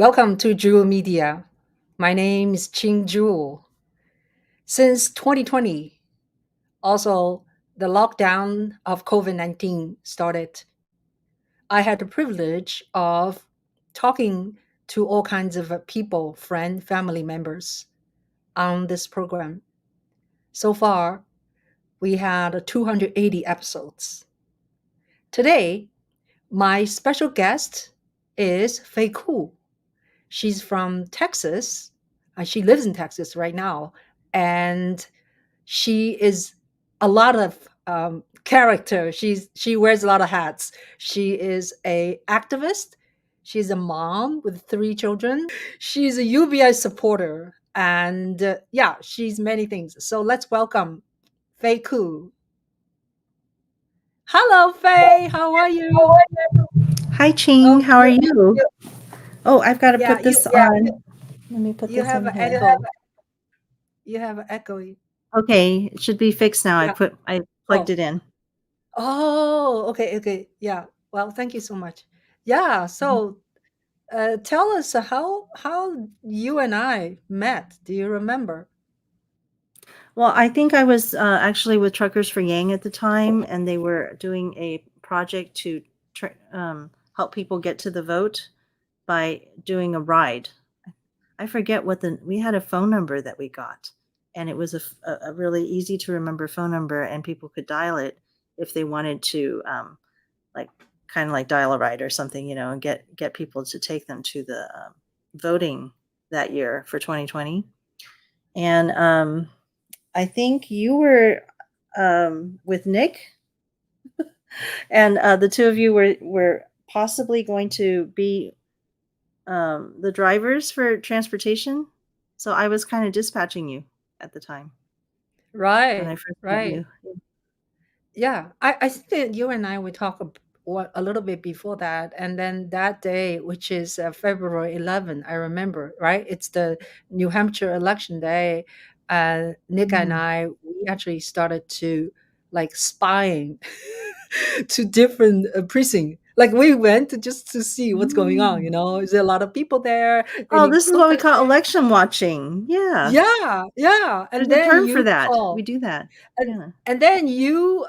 Welcome to Juhl Media. My name is Ching Juhl. Since 2020, also the lockdown of COVID-19 started, I had the privilege of talking to all kinds of people, friends, family members on this program. So far, we had 280 episodes. Today, my special guest is Faye Ku. She's from Texas. She lives in Texas right now, and she is a lot of character. She wears a lot of hats. She is a activist. She's a mom with three children. She's a UBI supporter, and yeah, she's many things. So let's welcome Faye Ku. Hello, Faye. How are you? Hi, Ching. Oh, How are you? Oh, I've got to yeah, put this on. Let me put you this have in an here. echo. You have an echo. Okay, it should be fixed now. Yeah. I plugged Oh, it in. oh, okay, okay. Yeah. Well, thank you so much. Yeah. Mhm. So, tell us how you and I met. Do you remember? Well, I think I was actually with Truckers for Yang at the time, and they were doing a project to help people get to the vote by doing a ride. I forget what we had a phone number that we got, and it was a really easy to remember phone number, and people could dial it if they wanted to like kind of like dial a ride or something, and get people to take them to the voting that year for 2020. And I think you were with Nick, and the two of you were possibly going to be the drivers for transportation. So I was kind of dispatching you at the time when I Right, first met right. you. Yeah, I think that you and I would talk a little bit before that, and then that day, which is February 11, I remember, right? It's the New Hampshire election day. Nick and Mm. I, we actually started to like spying to different precinct. Like we went to just to see what's going on. Mm. Is there a lot of people there? Oh, Any this is what we call protesting? election watching. Yeah. Yeah, yeah. There's And a then term for you that. We call. do that. and Yeah. and then you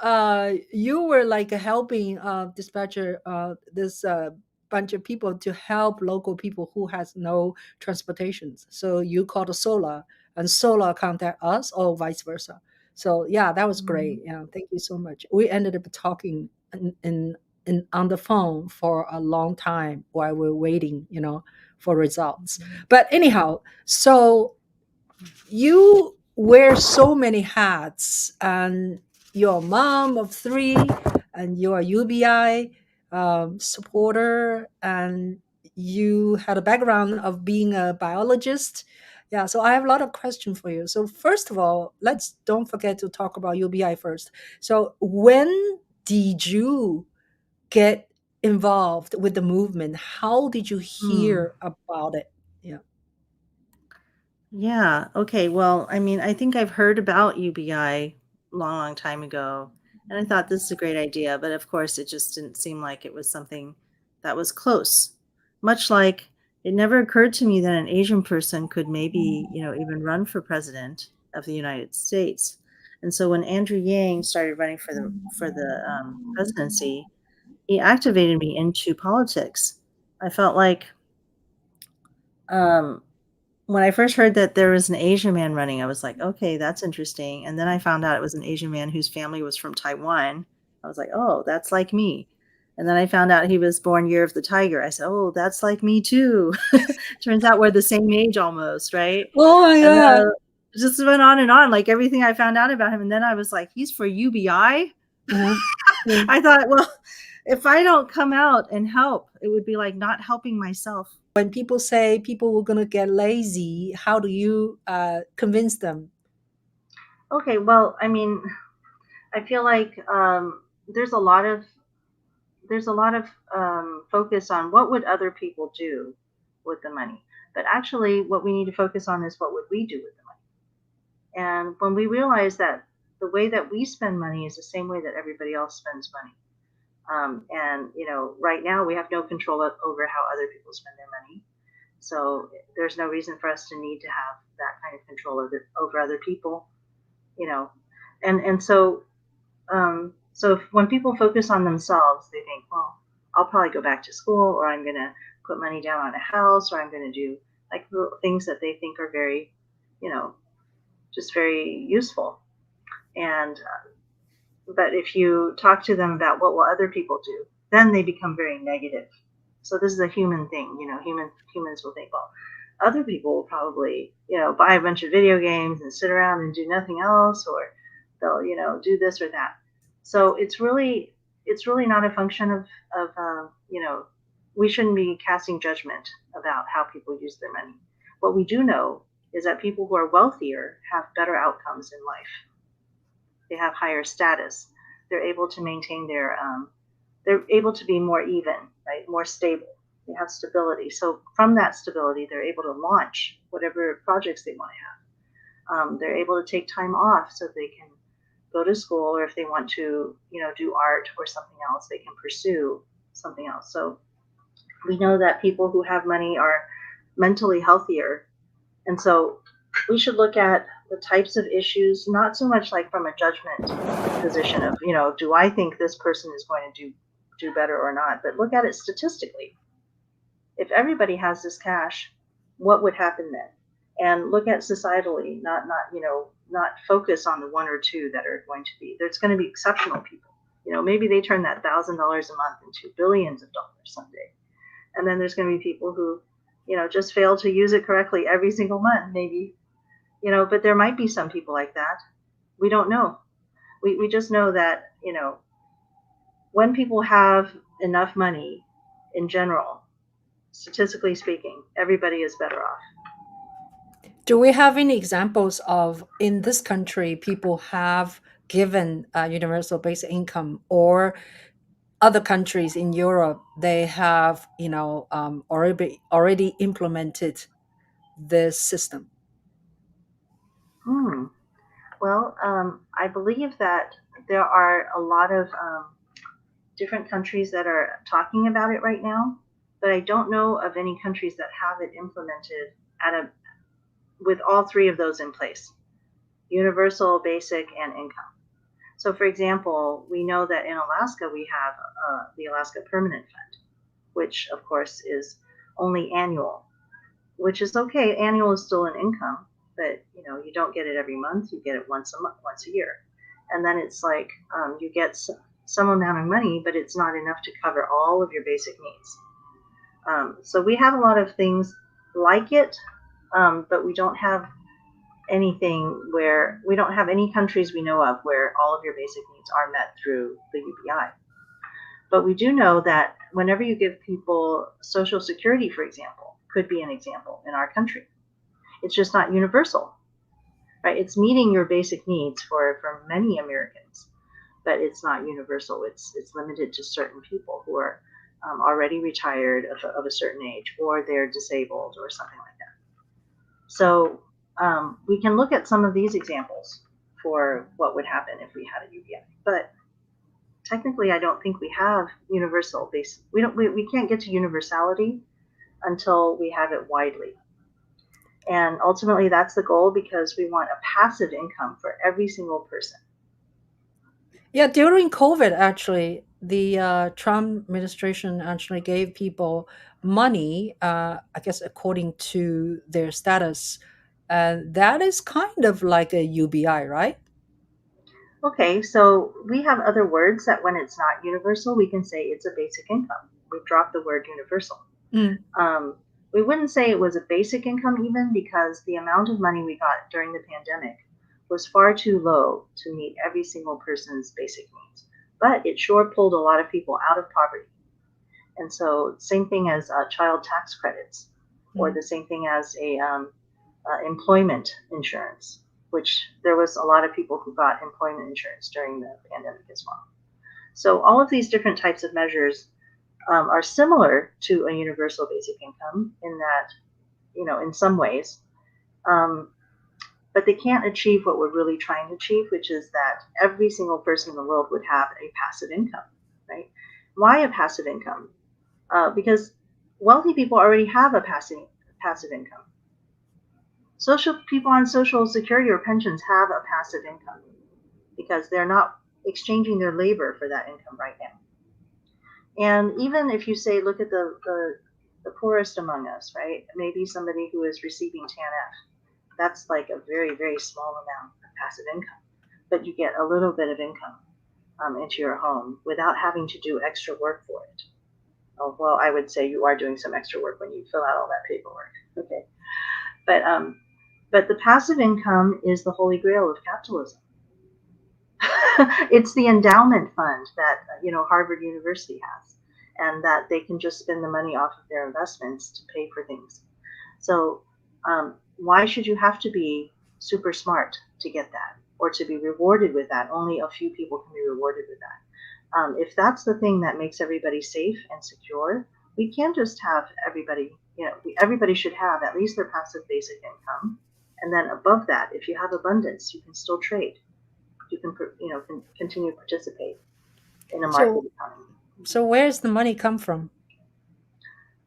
were like helping dispatcher this bunch of people to help local people who has no transportation, so you called a solar and solar contact us or vice versa. So yeah, that was great. Mhm. Yeah, thank you so much. We ended up talking on the phone for a long time while we're waiting, for results. But anyhow, so you wear so many hats, and you're a mom of three, and you're a UBI supporter, and you had a background of being a biologist. Yeah, so I have a lot of questions for you. So first of all, let's don't forget to talk about UBI first. So when did you get involved with the movement? How did you Mm. hear about it? Yeah. Yeah. Okay. Well, I mean, I think I've heard about UBI long, long time ago, and I thought this is a great idea. But of course, it just didn't seem like it was something that was close. Much like it never occurred to me that an Asian person could maybe, even run for president of the United States. And so when Andrew Yang started running for the presidency, he activated me into politics. I felt like um, when I first heard that there was an Asian man running, I was like, "Okay, that's interesting." And then I found out it was an Asian man whose family was from Taiwan. I was like, "Oh, that's like me." And then I found out he was born Year of the Tiger. I said, "Oh, that's like me too." Turns out we're the same age almost, right? Oh my And god. it just went on and on, like everything I found out about him. And then I was like, "He's for UBI?" Uh-huh. Yeah. I thought, well, if I don't come out and help, it would be like not helping myself. When people say people were gonna get lazy, how do you convince them? Okay, well, I mean, I feel like there's a lot of focus on what would other people do with the money, but actually, what we need to focus on is what would we do with the money. And when we realize that the way that we spend money is the same way that everybody else spends money, and right now we have no control over how other people spend their money. So there's no reason for us to need to have that kind of control over other people, you know. And so when people focus on themselves, they think, well, I'll probably go back to school, or I'm going to put money down on a house, or I'm going to do like things that they think are very, you know, just very useful. And but if you talk to them about what will other people do, then they become very negative. So this is a human thing, humans will think, well, other people will probably, buy a bunch of video games and sit around and do nothing else, or they'll, do this or that. So it's really not a function of we shouldn't be casting judgment about how people use their money. What we do know is that people who are wealthier have better outcomes in life. They have higher status. They're able to maintain they're able to be more even, right? More stable. They have stability. So from that stability, they're able to launch whatever projects they want to have. They're able to take time off so they can go to school, or if they want to, do art or something else, they can pursue something else. So we know that people who have money are mentally healthier. And so we should look at the types of issues, not so much like from a judgment position of, do I think this person is going to do better or not, but look at it statistically. If everybody has this cash, what would happen then? And look at societally, not focus on the one or two that are going to be. There's going to be exceptional people. Maybe they turn that $1,000 a month into billions of dollars someday. And then there's going to be people who, just fail to use it correctly every single month, maybe. But there might be some people like that. We don't know. We just know that, when people have enough money in general, statistically speaking, everybody is better off. Do we have any examples of in this country people have given universal basic income, or other countries in Europe they have already implemented this system? Well, I believe that there are a lot of different countries that are talking about it right now, but I don't know of any countries that have it implemented with all three of those in place: universal, basic, and income. So, for example, we know that in Alaska we have the Alaska Permanent Fund, which of course is only annual, which is okay. Annual is still an income, but you don't get it every month. You get it once a year, and then it's like you get some amount of money, but it's not enough to cover all of your basic needs. So we have a lot of things like it, but we don't have we don't have any countries we know of where all of your basic needs are met through the UBI. But we do know that whenever you give people Social Security, for example, could be an example in our country. It's just not universal, right? It's meeting your basic needs for many Americans, but it's not universal. It's limited to certain people who are already retired of a certain age, or they're disabled or something like that. So we can look at some of these examples for what would happen if we had a UBI. But technically, I don't think we have universal base. We can't get to universality until we have it widely. And ultimately, that's the goal, because we want a passive income for every single person. Yeah, during COVID, actually, the Trump administration actually gave people money, I guess, according to their status. That is kind of like a UBI, right? Okay, so we have other words that when it's not universal, we can say it's a basic income. We've dropped the word universal. We wouldn't say it was a basic income even, because the amount of money we got during the pandemic was far too low to meet every single person's basic needs. But it sure pulled a lot of people out of poverty. And so same thing as child tax credits, or the same thing as employment insurance, which there was a lot of people who got employment insurance during the pandemic as well. So all of these different types of measures are similar to a universal basic income in that, in some ways, but they can't achieve what we're really trying to achieve, which is that every single person in the world would have a passive income, right? Why a passive income? Because wealthy people already have a passive income. People on Social Security or pensions have a passive income because they're not exchanging their labor for that income right now. And even if you say, look at the poorest among us, right? Maybe somebody who is receiving TANF, that's like a very, very small amount of passive income, but you get a little bit of income into your home without having to do extra work for it. Oh, well, I would say you are doing some extra work when you fill out all that paperwork. Okay, but the passive income is the holy grail of capitalism. It's the endowment fund that Harvard University has, and that they can just spend the money off of their investments to pay for things. So why should you have to be super smart to get that or to be rewarded with that? Only a few people can be rewarded with that. If that's the thing that makes everybody safe and secure, we can't just have everybody, everybody should have at least their passive basic income. And then above that, if you have abundance, you can still trade. You can, continue to participate in a market economy. So where's the money come from?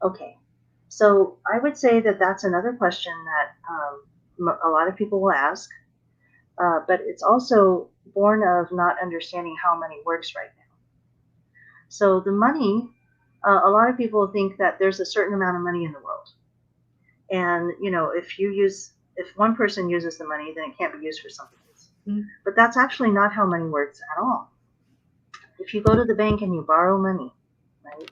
Okay, so I would say that that's another question that a lot of people will ask, but it's also born of not understanding how money works right now. So the money, a lot of people think that there's a certain amount of money in the world, and if one person uses the money, then it can't be used for something else. But that's actually not how money works at all. If you go to the bank and you borrow money, right?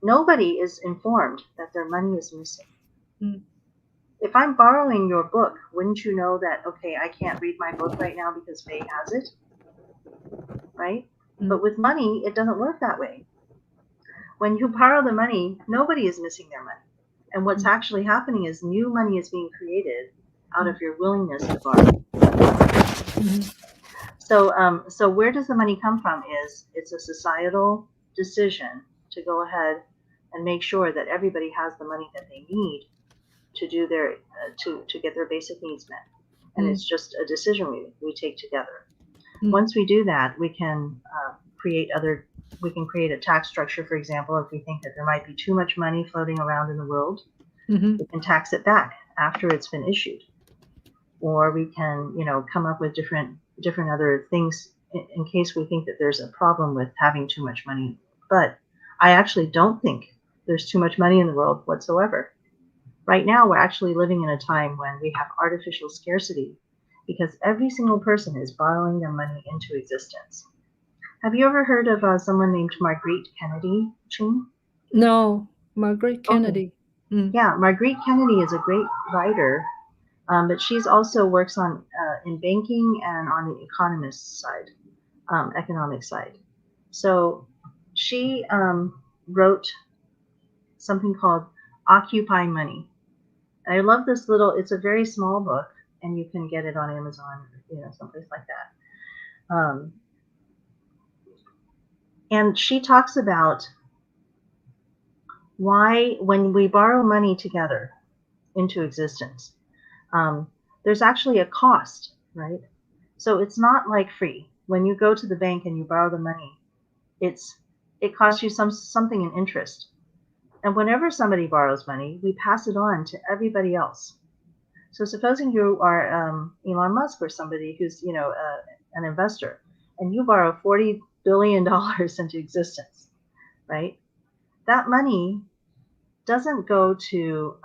Nobody is informed that their money is missing. If I'm borrowing your book, wouldn't you know that, okay, I can't read my book right now because Faye has it, right? But with money, it doesn't work that way. When you borrow the money, nobody is missing their money. And what's actually happening is new money is being created out of your willingness to borrow. So where does the money come from? It's a societal decision to go ahead and make sure that everybody has the money that they need to do their to get their basic needs met. And it's just a decision we take together. Once we do that, we can create a tax structure. For example, if we think that there might be too much money floating around in the world, we can tax it back after it's been issued. Or we can, come up with different other things in case we think that there's a problem with having too much money. But I actually don't think there's too much money in the world whatsoever. Right now, we're actually living in a time when we have artificial scarcity because every single person is borrowing their money into existence. Have you ever heard of someone named Marguerite Kennedy, Ching? No, Marguerite Kennedy. Okay. Yeah, Marguerite Kennedy is a great writer, but she's also works on in banking and on the economic side. So she wrote something called Occupy Money. I love this it's a very small book, and you can get it on Amazon, someplace like that. And she talks about why, when we borrow money together into existence, there's actually a cost, right? So it's not like free. When you go to the bank and you borrow the money, it costs you something in interest. And whenever somebody borrows money, we pass it on to everybody else. So supposing you are Elon Musk or somebody who's an investor, and you borrow $40 billion into existence, right? That money doesn't go to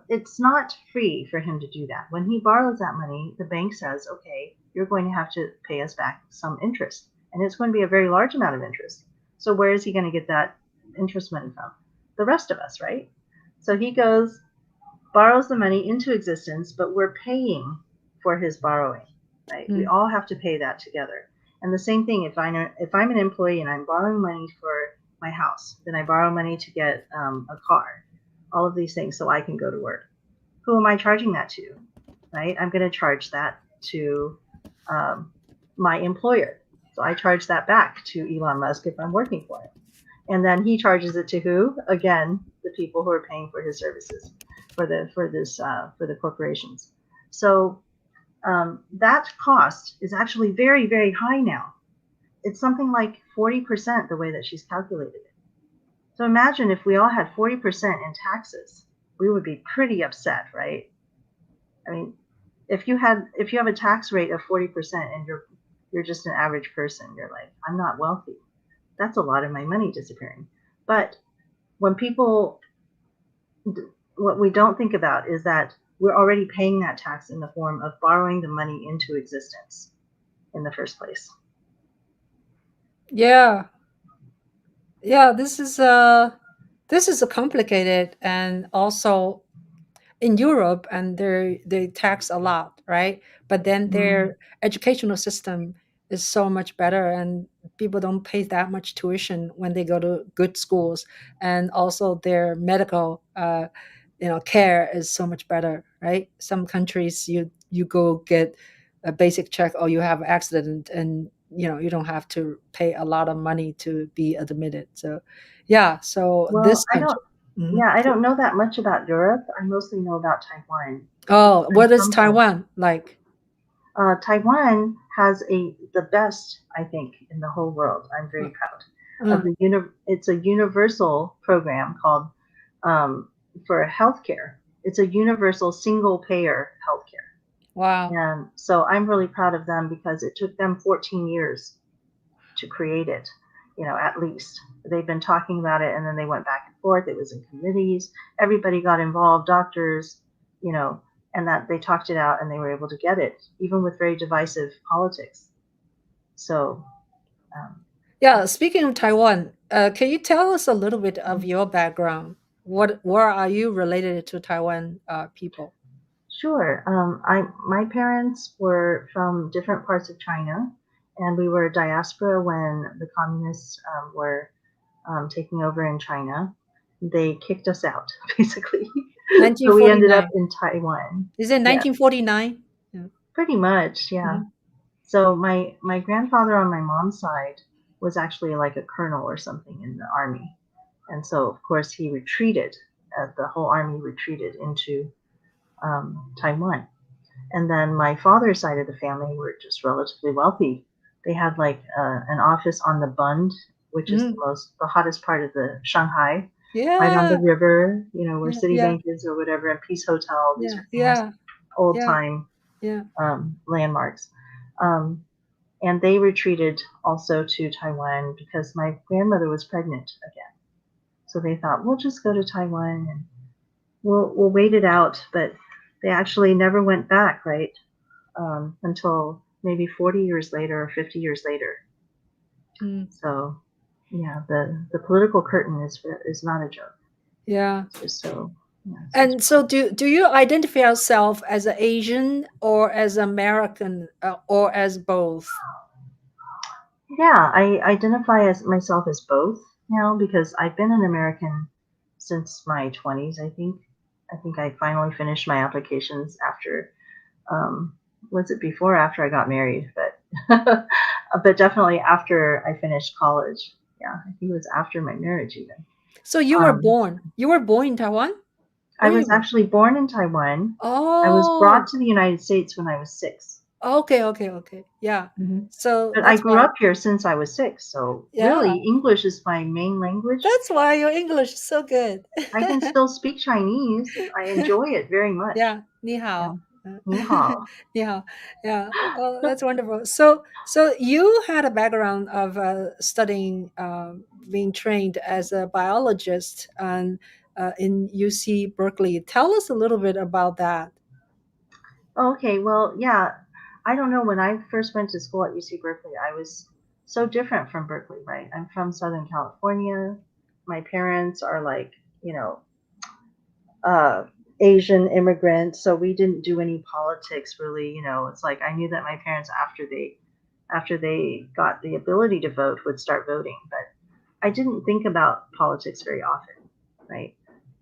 it's not free for him to do that. When he borrows that money, the bank says, okay, you're going to have to pay us back some interest, and it's going to be a very large amount of interest. So where is he going to get that interest money from? The rest of us, right? So he borrows the money into existence, but we're paying for his borrowing, right? We all have to pay that together. And the same thing, if I'm an employee and I'm borrowing money for my house, then I borrow money to get a car, all of these things so I can go to work. Who am I charging that to, right? I'm going to charge that to my employer. So I charge that back to Elon Musk if I'm working for him. And then he charges it to who? Again, the people who are paying for his services, for the corporations. So that cost is actually very, very high now. It's something like 40% the way that she's calculated it. So imagine if we all had 40% in taxes, we would be pretty upset, right? I mean, if you have a tax rate of 40% and you're just an average person, you're like, I'm not wealthy. That's a lot of my money disappearing. But when people, what we don't think about is that we're already paying that tax in the form of borrowing the money into existence in the first place. Yeah. Yeah, this is a complicated, and also in Europe, and they tax a lot, right? But then Mm. their educational system is so much better, and people don't pay that much tuition when they go to good schools, and also their medical care is so much better, right? Some countries you go get a basic check, or you have accident, and you don't have to pay a lot of money to be admitted. So yeah, so Well, this country. Mhm. I don't know that much about Europe. I mostly know about Taiwan. Oh, I'm what is from Taiwan. Taiwan like? Taiwan has the best, I think, in the whole world. I'm very proud of Uh, it's a universal program called for healthcare. It's a universal single payer healthcare. wow. And so I'm really proud of them because it took them 14 years to create it, at least. They've been talking about it and then they went back and forth. It was in committees. Everybody got involved, doctors, and that they talked it out and they were able to get it, even with very divisive politics. So, um, Yeah, speaking of Taiwan, can you tell us a little bit of your background? Where are you related to Taiwan people? sure. My parents were from different parts of China, and we were diaspora when the communists were taking over in China. They kicked us out, basically. So we ended up 1949. in Taiwan. Is it Yeah, 1949? Yeah. pretty much. Yeah. Mhm. So my grandfather on my mom's side was actually like a colonel or something in the army, and so of course he retreated. The whole army retreated into Taiwan. And then my father's side of the family were just relatively wealthy. They had like an office on the Bund, which is Mhm. the hottest part of the Shanghai, right on the Yeah, river, where yeah, yeah, Citibank is or whatever, and Peace Hotel. These yeah, are famous yeah, old yeah, time yeah. landmarks. Um, and they retreated also to Taiwan because my grandmother was pregnant again. So they thought we'll just go to Taiwan and we'll wait it out. But they actually never went back, right? Until maybe 40 years later or 50 years later. Mm. So, yeah, the political curtain is not a joke. Yeah. It's just so, yeah. And so, do you identify yourself as an Asian or as American, or as both? Yeah, I identify as myself as both now because I've been an American since my 20s, I think. I think I finally finished my applications after, um, was it before or after I got married? But, but definitely after I finished college. Yeah, I think it was after my marriage even. So you were Um, born. You were born in Taiwan. I Where you was born? actually born in Taiwan. I was brought Oh, to the United States when I was 6. okay, okay, okay. Yeah. Hmm. So But I that's grew why. up here since I was 6. So Yeah, really, English is my main language. that's why your English is so good. I can still speak Chinese. I enjoy it very much. Yeah, 你 Yeah. 好. 你好. 你好. Yeah. Oh, that's wonderful. So you had a background of studying, being trained as a biologist, and in UC Berkeley. Tell us a little bit about that. Okay, well, yeah. I don't know. When I first went to school at UC Berkeley, I was so different from Berkeley, right? I'm from Southern California. My parents are like, you know, uh, Asian immigrants, so we didn't do any politics really. It's like I knew that my parents, after they got the ability to vote, would start voting, but I didn't think about politics very often, right?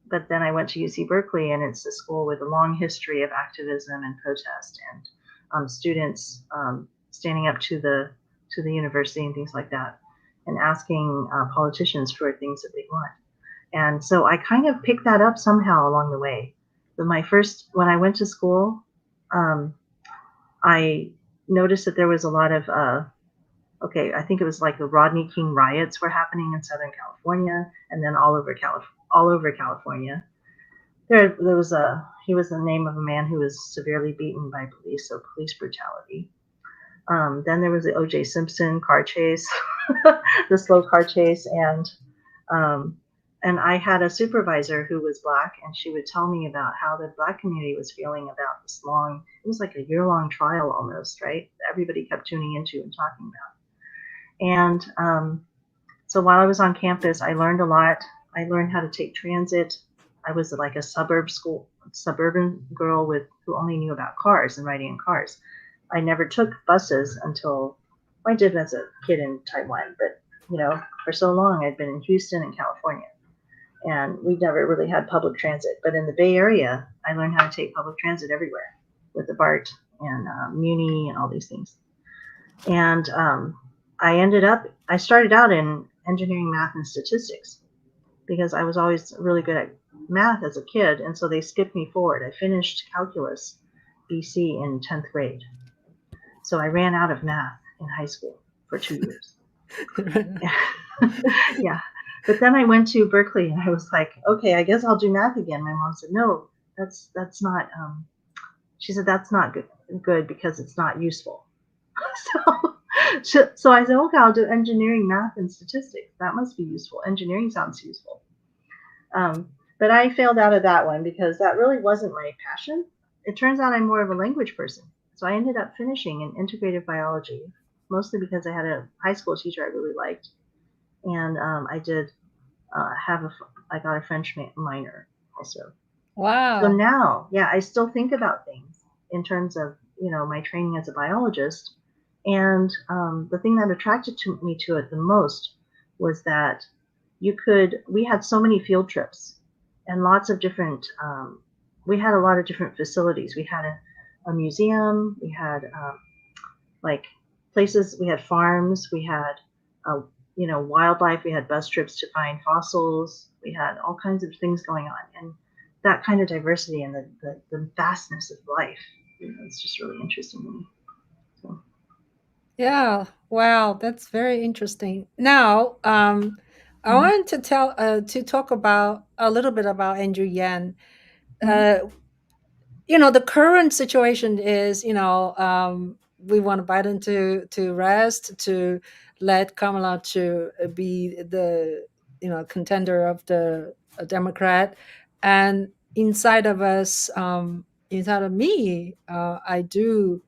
But then I went to UC Berkeley, and it's a school with a long history of activism and protest, and students standing up to the university and things like that, and asking politicians for things that they want. And so I kind of picked that up somehow along the way. But when I went to school, um, I noticed that there was a lot of okay, I think it was like the Rodney King riots were happening in Southern California, and then all over California. He was the name of a man who was severely beaten by police, so police brutality. Then there was the O.J. Simpson car chase, the slow car chase, um, and I had a supervisor who was Black, and she would tell me about how the Black community was feeling about this long, it was like a year-long trial almost, right? Everybody kept tuning into and talking about. And so while I was on campus, I learned a lot. I learned how to take transit. I was like a suburban girl who only knew about cars and riding in cars. I never took buses until I did as a kid in Taiwan, but for so long I'd been in Houston and California, and we never really had public transit. But in the Bay Area, I learned how to take public transit everywhere with the BART and Muni and all these things. And I started out in engineering, math, and statistics because I was always really good at math as a kid, and so they skipped me forward. I finished calculus BC in 10th grade. So I ran out of math in high school for 2 years. Yeah. But then I went to Berkeley and I was like, okay, I guess I'll do math again. My mom said, no, that's not, she said, that's not good because it's not useful. So I said, okay, I'll do engineering, math, and statistics. That must be useful. Engineering sounds useful. But I failed out of that one because that really wasn't my passion. It turns out I'm more of a language person. So I ended up finishing in integrative biology, mostly because I had a high school teacher I really liked. And I did I got a French minor also. Wow. So now, yeah, I still think about things in terms of, my training as a biologist. And the thing that attracted me to it the most was that we had so many field trips and lots of different, we had a lot of different facilities. We had a museum, we had like places, we had farms, we had, wildlife, we had bus trips to find fossils, we had all kinds of things going on. And that kind of diversity and the vastness of life, it's just really interesting to me. So. Yeah. Wow. That's very interesting. Now, I want to talk about a little bit about Andrew Yan. Mm-hmm. The current situation is, we want Biden to rest, to let Kamala to be the contender of the Democrat, and inside of us, inside of me, I do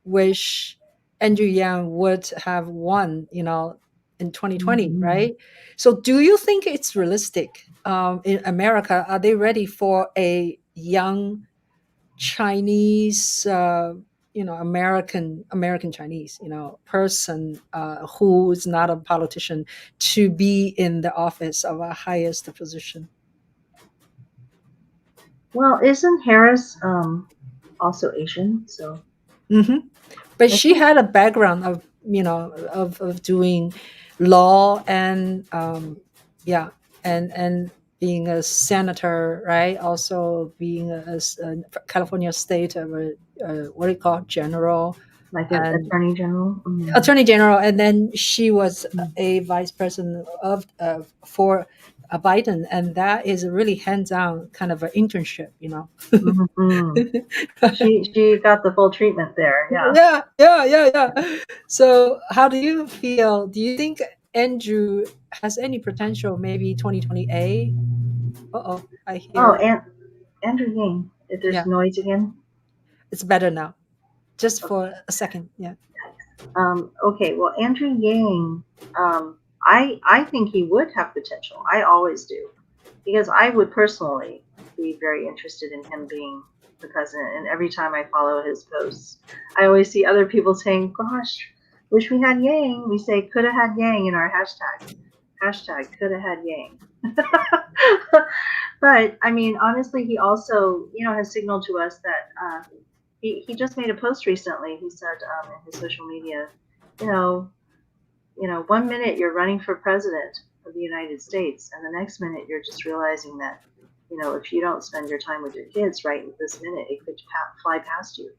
wish Andrew Yang would have won, in 2020, Mm-hmm. right? So, do you think it's realistic in America? Are they ready for a young Chinese, American Chinese, person who is not a politician to be in the office of a highest position? Well, isn't Harris also Asian? So But I she think, had a background of of doing law and yeah, and being a senator, right? Also being a California state of what do you call it, general like an and attorney general. Mm-hmm. attorney general, and then she was Mm-hmm. a vice president of for Biden, and that is a really hands-on kind of an internship, Mm-hmm. She got the full treatment there. Yeah. Yeah, yeah, yeah, yeah. So, how do you feel? Do you think Andrew has any potential? Maybe 2028. Oh, I Oh, hear. and Andrew Yang. If there's Yeah, noise again. it's better now. Just Okay. for a second. Yeah. Okay. Well, Andrew Yang. I think he would have potential. I always do, because I would personally be very interested in him being the president. And every time I follow his posts, I always see other people saying, "Gosh, wish we had Yang." We say, "Coulda had Yang" in our hashtag. Hashtag coulda had Yang. But I mean, honestly, he also, has signaled to us that he just made a post recently. He said in his social media, you know, 1 minute you're running for president of the United States, and the next minute you're just realizing that, if you don't spend your time with your kids right this minute, it could fly past you.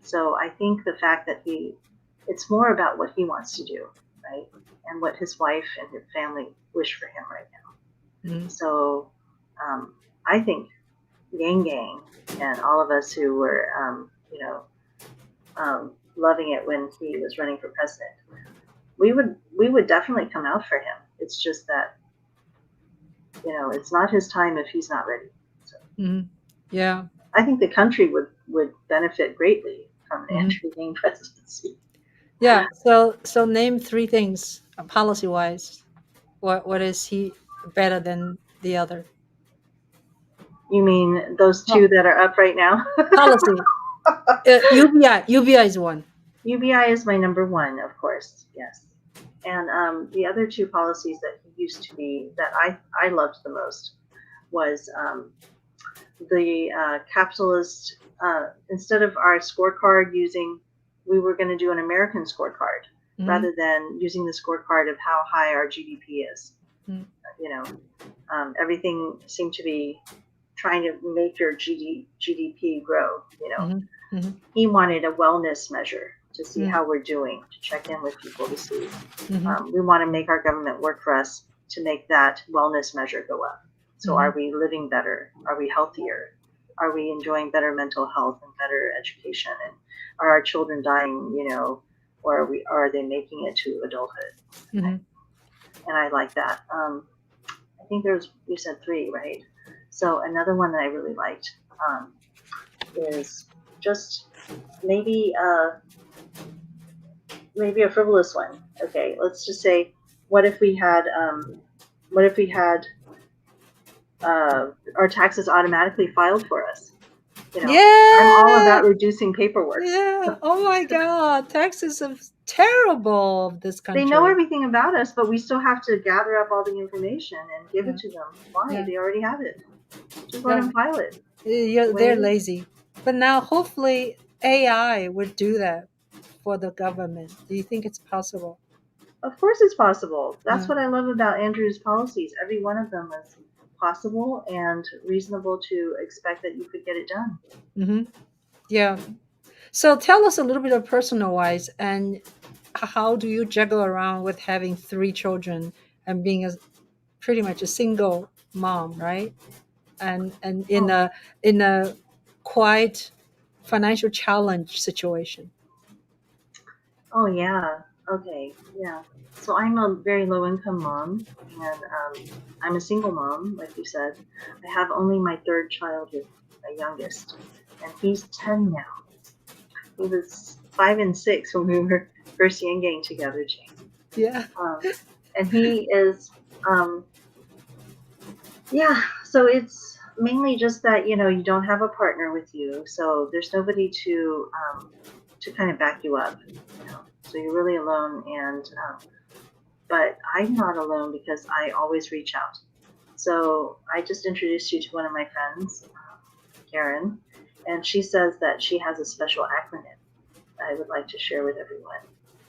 So I think the fact that he It's more about what he wants to do, right? And what his wife and his family wish for him right now. Mm-hmm. So I think Yang Gang and all of us who were, loving it when he was running for president, we would definitely come out for him. It's just that, it's not his time if he's not ready. So Mm-hmm. Yeah. I think the country would benefit greatly from an Mm-hmm. Andrew Yang presidency. Yeah. So name three things policy wise. What is he better than the other? You mean those two that are up right now? Policy. UBI is one. UBI is my number one, of course, yes. And the other two policies that he used to be, that I loved the most, was the capitalist, instead of our scorecard we were going to do an American scorecard rather than using the scorecard of how high our GDP is. Everything seemed to be trying to make your GDP grow. He wanted a wellness measure to see how we're doing, to check in with people to see. We want to make our government work for us to make that wellness measure go up. So are we living better? Are we healthier? Are we enjoying better mental health and better education? And are our children dying, or are they making it to adulthood? And I like that. I think you said three, right? So another one that I really liked is just maybe a frivolous one. Okay, let's just say, what if we had our taxes automatically filed for us? Yeah. I'm all about reducing paperwork. Yeah. Oh my God, taxes are terrible of this country. They know everything about us, but we still have to gather up all the information and give it to them. Why? Yeah. They already have it. Just let them file it. They're lazy. But now hopefully AI would do that for the government. Do you think it's possible? Of course it's possible. That's what I love about Andrew's policies. Every one of them is possible and reasonable to expect that you could get it done. Mm-hmm. Yeah. So tell us a little bit of personal wise, and how do you juggle around with having three children and being pretty much a single mom, right? And in a quite financial challenge situation. Oh yeah. Okay. Yeah. So I'm a very low income mom, and I'm a single mom, like you said. I have only my third child with my youngest, and he's 10 now. He was 5 and 6 when we were first Yang Gang together, Jane. Yeah. And he is, so it's mainly just that, you don't have a partner with you. So there's nobody to kind of back you up, So you're really alone. But I'm not alone because I always reach out. So I just introduced you to one of my friends, Karen, and she says that she has a special acronym I would like to share with everyone.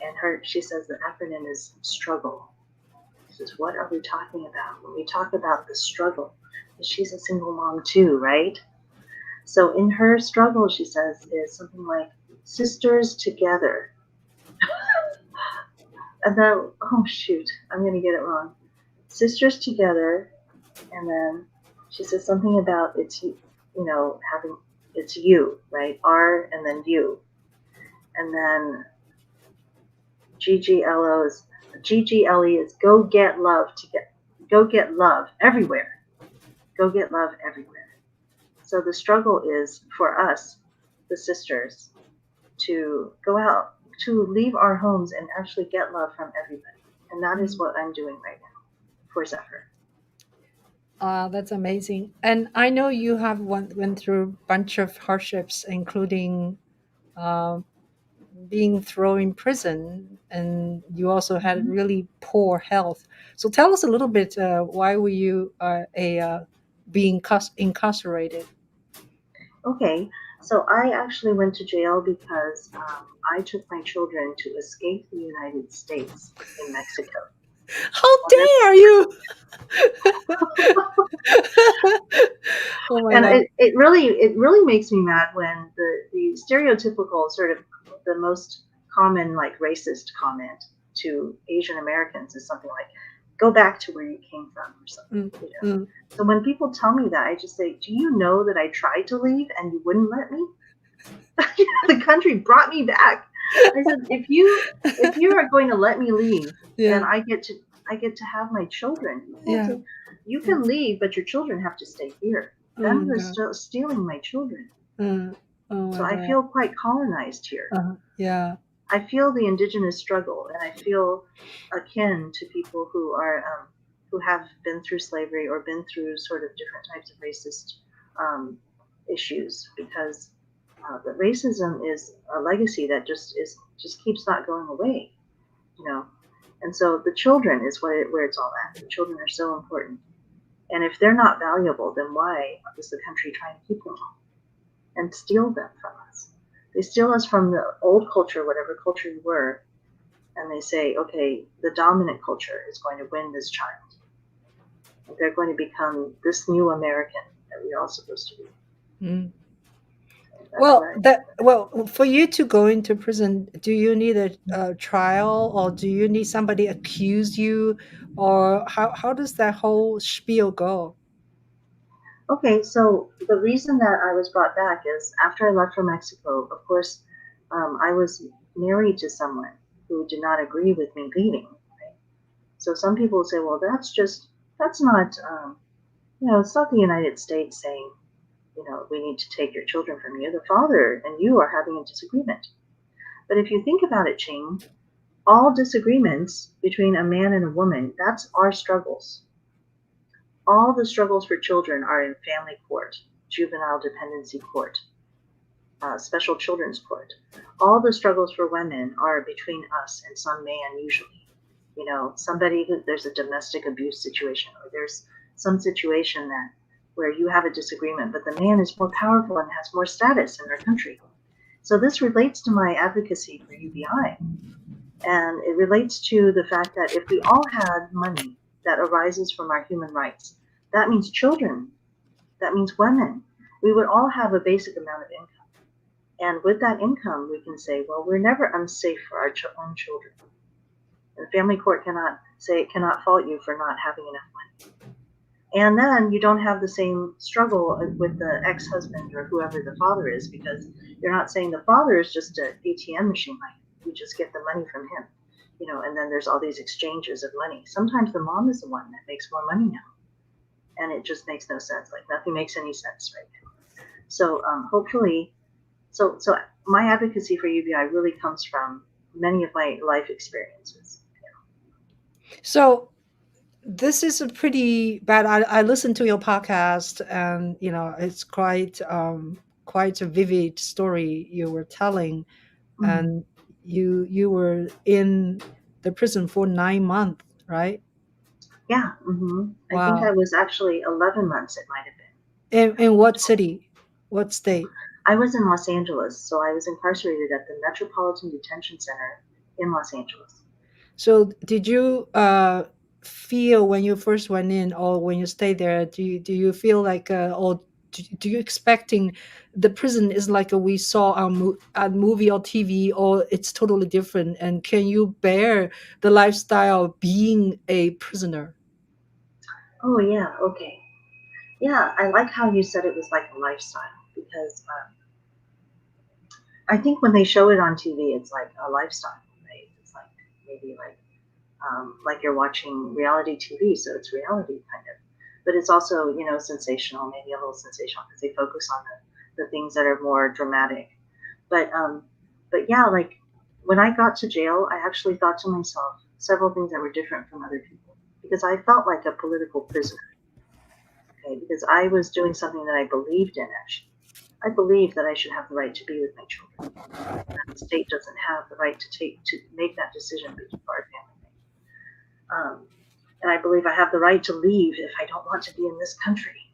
And she says the acronym is STRUGGLE. She says, what are we talking about when we talk about the struggle? She's a single mom too, right? So in her struggle, she says, is something like sisters together. And then, oh shoot, I'm going to get it wrong. Sisters together, and then she says something about it's you, right? R and then you. And then GGLE is go get love everywhere. Go get love everywhere. So the struggle is for us, the sisters, to go out, to leave our homes and actually get love from everybody. And that is what I'm doing right now for Zephyr. That's amazing. And I know you have went through a bunch of hardships, including being thrown in prison, and you also had really poor health. So tell us a little bit, why were you being incarcerated? Okay, so I actually went to jail because I took my children to escape the United States in Mexico. How dare you! Oh my God. It really makes me mad when the stereotypical sort of the most common like racist comment to Asian Americans is something like, "Go back to where you came from," or something. mm, You know. mm. So when people tell me that, I just say, "Do you know that I tried to leave and you wouldn't let me? The country brought me back." I said, if you are going to let me leave, and Yeah, I get to have my children, yeah, you yeah. can leave, but your children have to stay here. Them are Yeah. still stealing my children. Oh So my I God. feel quite colonized here. Yeah. I feel the indigenous struggle, and I feel akin to people who have been through slavery or been through sort of different types of racist um, issues, because the racism is a legacy that just keeps not going away, you know. And so the children is where it's all at. The children are so important, and if they're not valuable, then why is the country trying to keep them all and steal them from us? They steal us from the old culture, whatever culture you were, and they say, okay, the dominant culture is going to win this child. And they're going to become this new American that we're all supposed to be. Mm. That's where Well, for you to go into prison, do you need a trial, or do you need somebody accuse you, or how does that whole spiel go? Okay, so the reason that I was brought back is after I left for Mexico, of course, I was married to someone who did not agree with me leaving. Right? So some people say, well, that's not, it's not the United States saying, we need to take your children from you. The father and you are having a disagreement. But if you think about it, Ching, all disagreements between a man and a woman, that's our struggles. All the struggles for children are in family court, juvenile dependency court, special children's court. All the struggles for women are between us and some man, usually. Somebody who there's a domestic abuse situation, or there's some situation where you have a disagreement, but the man is more powerful and has more status in our country. So this relates to my advocacy for UBI. And it relates to the fact that if we all had money that arises from our human rights, that means children, that means women, we would all have a basic amount of income. And with that income, we can say, well, we're never unsafe for our own children. And the family court cannot say it cannot fault you for not having enough money. And then you don't have the same struggle with the ex-husband or whoever the father is, because you're not saying the father is just an ATM machine, like you just get the money from him, and then there's all these exchanges of money. Sometimes the mom is the one that makes more money now, and it just makes no sense. Like nothing makes any sense right now. So hopefully, so my advocacy for UBI really comes from many of my life experiences. So this is a pretty bad. I listened to your podcast, and it's quite a vivid story you were telling, Mm-hmm. and you were in the prison for 9 months, right? Yeah. Mm-hmm. I think I Wow. was actually 11 months, it might have been. In what city? What state? I was in Los Angeles, so I was incarcerated at the Metropolitan Detention Center in Los Angeles. So did you feel when you first went in, or when you stayed there, do you feel like or do you expecting the prison is like we saw on movie or TV, or it's totally different? And can you bear the lifestyle of being a prisoner? Oh, yeah, okay. Yeah, I like how you said it was like a lifestyle, because I think when they show it on TV, it's like a lifestyle, right? It's like maybe like you're watching reality TV, so it's reality kind of. But it's also, sensational, maybe a little sensational, because they focus on the things that are more dramatic. But yeah, like when I got to jail, I actually thought to myself several things that were different from other people, because I felt like a political prisoner. Okay, because I was doing something that I believed in. Actually, I believe that I should have the right to be with my children. That the state doesn't have the right to make that decision for our family. And I believe I have the right to leave if I don't want to be in this country.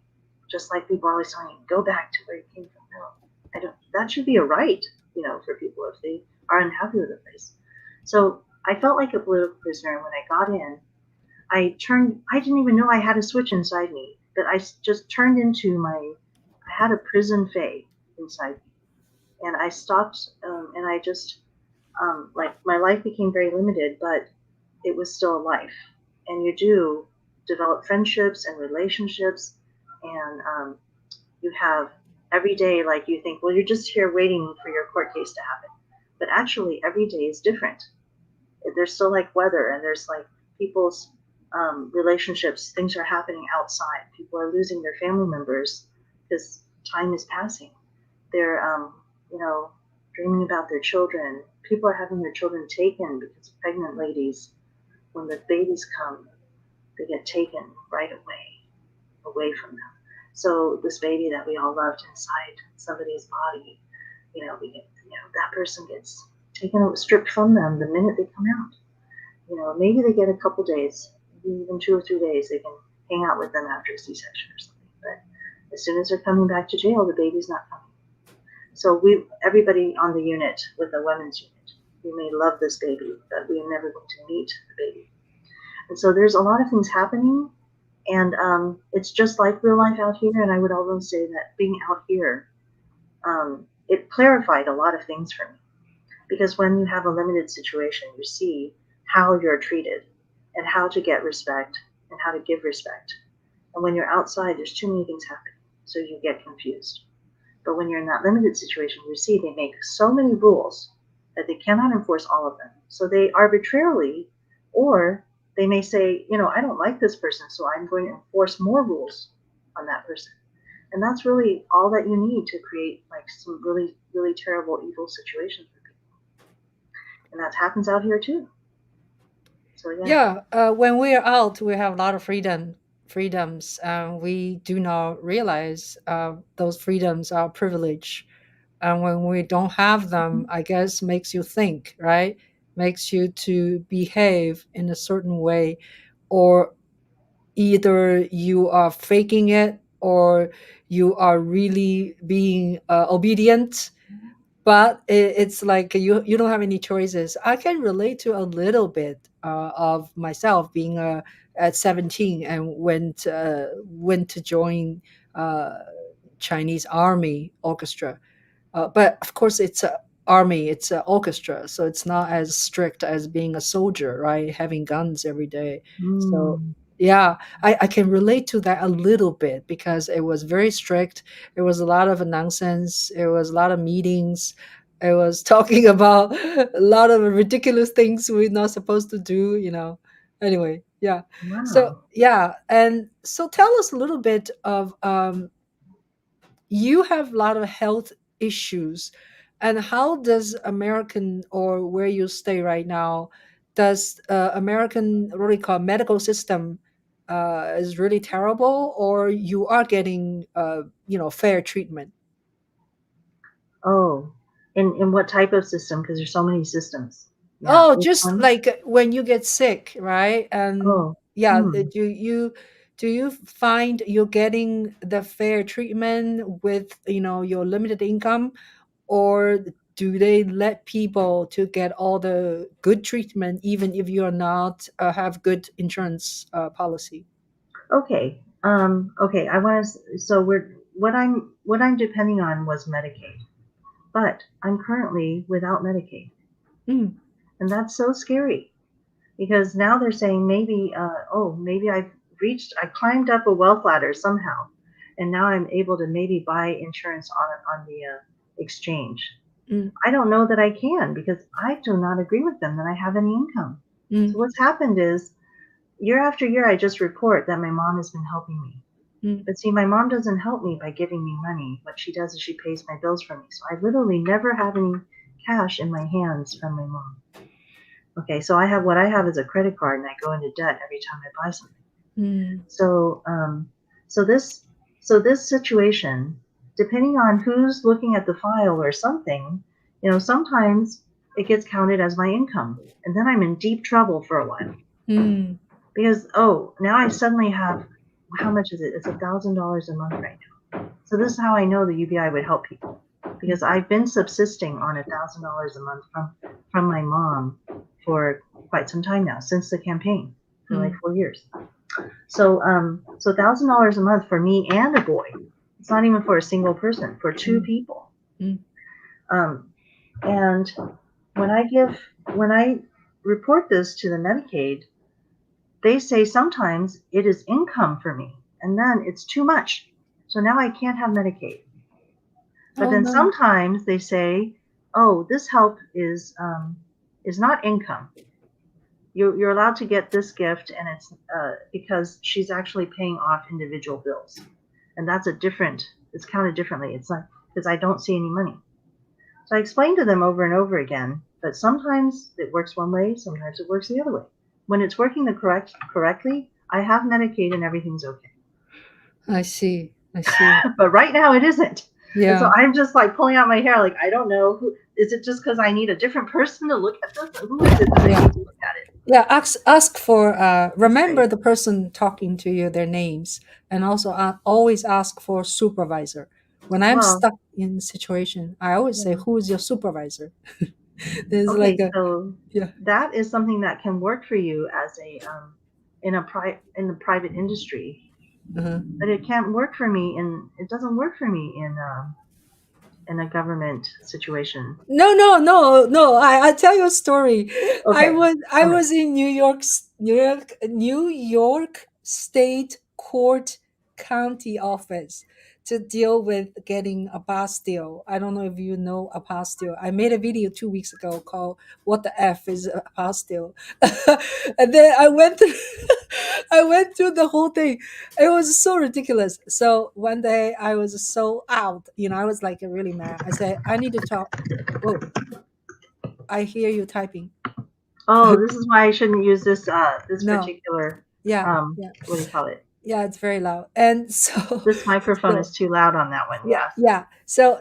Just like people always saying, go back to where you came from. No, I don't. That should be a right, for people if they are unhappy with the place. So I felt like a political prisoner. When I got in, I didn't even know I had a switch inside me, but I just turned into I had a prison Faye inside me. And I stopped, and like my life became very limited, but it was still a life. And you do develop friendships and relationships, and you have every day, like you think, well, you're just here waiting for your court case to happen. But actually, every day is different. There's still like weather, and there's like people's relationships, things are happening outside. People are losing their family members because time is passing. They're, you know, dreaming about their children. People are having their children taken because pregnant ladies, when the babies come, they get taken right away from them. So this baby that we all loved inside somebody's body, that person gets taken, stripped from them the minute they come out. Maybe they get a couple days, maybe even 2 or 3 days, they can hang out with them after a C-section or something. But as soon as they're coming back to jail, the baby's not coming. So everybody on the unit, with the women's unit, we may love this baby, but we are never going to meet the baby. And so there's a lot of things happening, and it's just like real life out here. And I would always say that being out here, it clarified a lot of things for me. Because when you have a limited situation, you see how you're treated and how to get respect and how to give respect. And when you're outside, there's too many things happening, so you get confused. But when you're in that limited situation, you see they make so many rules that they cannot enforce all of them. So they arbitrarily, or they may say, I don't like this person, so I'm going to enforce more rules on that person. And that's really all that you need to create like some really, really terrible, evil situations for people. And that happens out here too. So yeah. Yeah, when we are out, we have a lot of freedoms, and we do not realize those freedoms are privilege. And when we don't have them, I guess makes you think, right? Makes you to behave in a certain way, or either you are faking it or you are really being obedient, but it's like you don't have any choices. I can relate to a little bit of myself being at 17 and went to join uh, Chinese army orchestra, but of course it's a army, it's an orchestra, so it's not as strict as being a soldier, right, having guns every day. So Mm. yeah, I can relate to that a little bit because it was very strict. It was a lot of nonsense. It was a lot of meetings. It was talking about a lot of ridiculous things we're not supposed to do. Anyway, yeah. So Wow. yeah, and so tell us a little bit of you have a lot of health issues, and how does American, or where you stay right now, does American, what do you call, medical system is really terrible, or you are getting fair treatment? Oh, in what type of system? Because there's so many systems. Yeah. Oh, Which just one? like when you get sick, right? And Oh. yeah, Hmm. do you find you're getting the fair treatment with your limited income, or do they let people to get all the good treatment even if you're not have good insurance policy? Okay. Okay. I want to. So what I'm depending on was Medicaid, but I'm currently without Medicaid, Mm, and that's so scary because now they're saying maybe, maybe I climbed up a wealth ladder somehow, and now I'm able to maybe buy insurance on the exchange. mm, I don't know that I can because I do not agree with them that I have any income. So mm, what's happened is year after year, I just report that my mom has been helping me. mm, But see, my mom doesn't help me by giving me money. What she does is she pays my bills for me. So I literally never have any cash in my hands from my mom. Okay, so what I have is a credit card, and I go into debt every time I buy something. mm, So, so this, so this situation, depending on who's looking at the file or something, sometimes it gets counted as my income, and then I'm in deep trouble for a while mm, because now I suddenly have, how much is it? It's $1,000 a month right now. So this is how I know the UBI would help people, because I've been subsisting on $1,000 a month from my mom for quite some time now, since the campaign, for like mm, 4 years. So $1,000 a month for me and a boy. It's not even for a single person, for two mm, people. mm, Um, and when I report this to the Medicaid, they say sometimes it is income for me, and then it's too much. So now I can't have Medicaid. But Oh then no. sometimes they say, "Oh, this help is not income. You're allowed to get this gift, and it's because she's actually paying off individual bills, and that's it's counted differently. It's not because I don't see any money." So I explained to them over and over again, but sometimes it works one way, sometimes it works the other way. When it's working correctly, I have Medicaid and everything's okay. I see. I see. But right now it isn't. And so Yeah. I'm just like pulling out my hair, like, I don't know. Is it just because I need a different person to look at this? Who is it that I Yeah. need to look at it? Yeah. Ask for remember Right. the person talking to you, their names, and also always ask for supervisor. When I'm Well, stuck in situation, I always say, yeah. "Who is your supervisor?" There's like Okay, a so yeah. that is something that can work for you as a in the private industry, Uh-huh. but it can't work for me it doesn't work for me in a government situation. No, no, no, no. I tell you a story. Okay, I tell me. was in New York State Court County office to deal with getting a apostille. I don't know if you know apostille. I made a video 2 weeks ago called "What the F is a apostille," and then I went through, I went through the whole thing. It was so ridiculous. So one day I was so out. I was like really mad. I said, "I need to talk." Whoa, I hear you typing. Oh, this is why I shouldn't use this No, particular yeah, yeah, what do you call it? yeah. It's very loud, and so, This microphone so is too loud on that one. yeah, Yes. yeah. So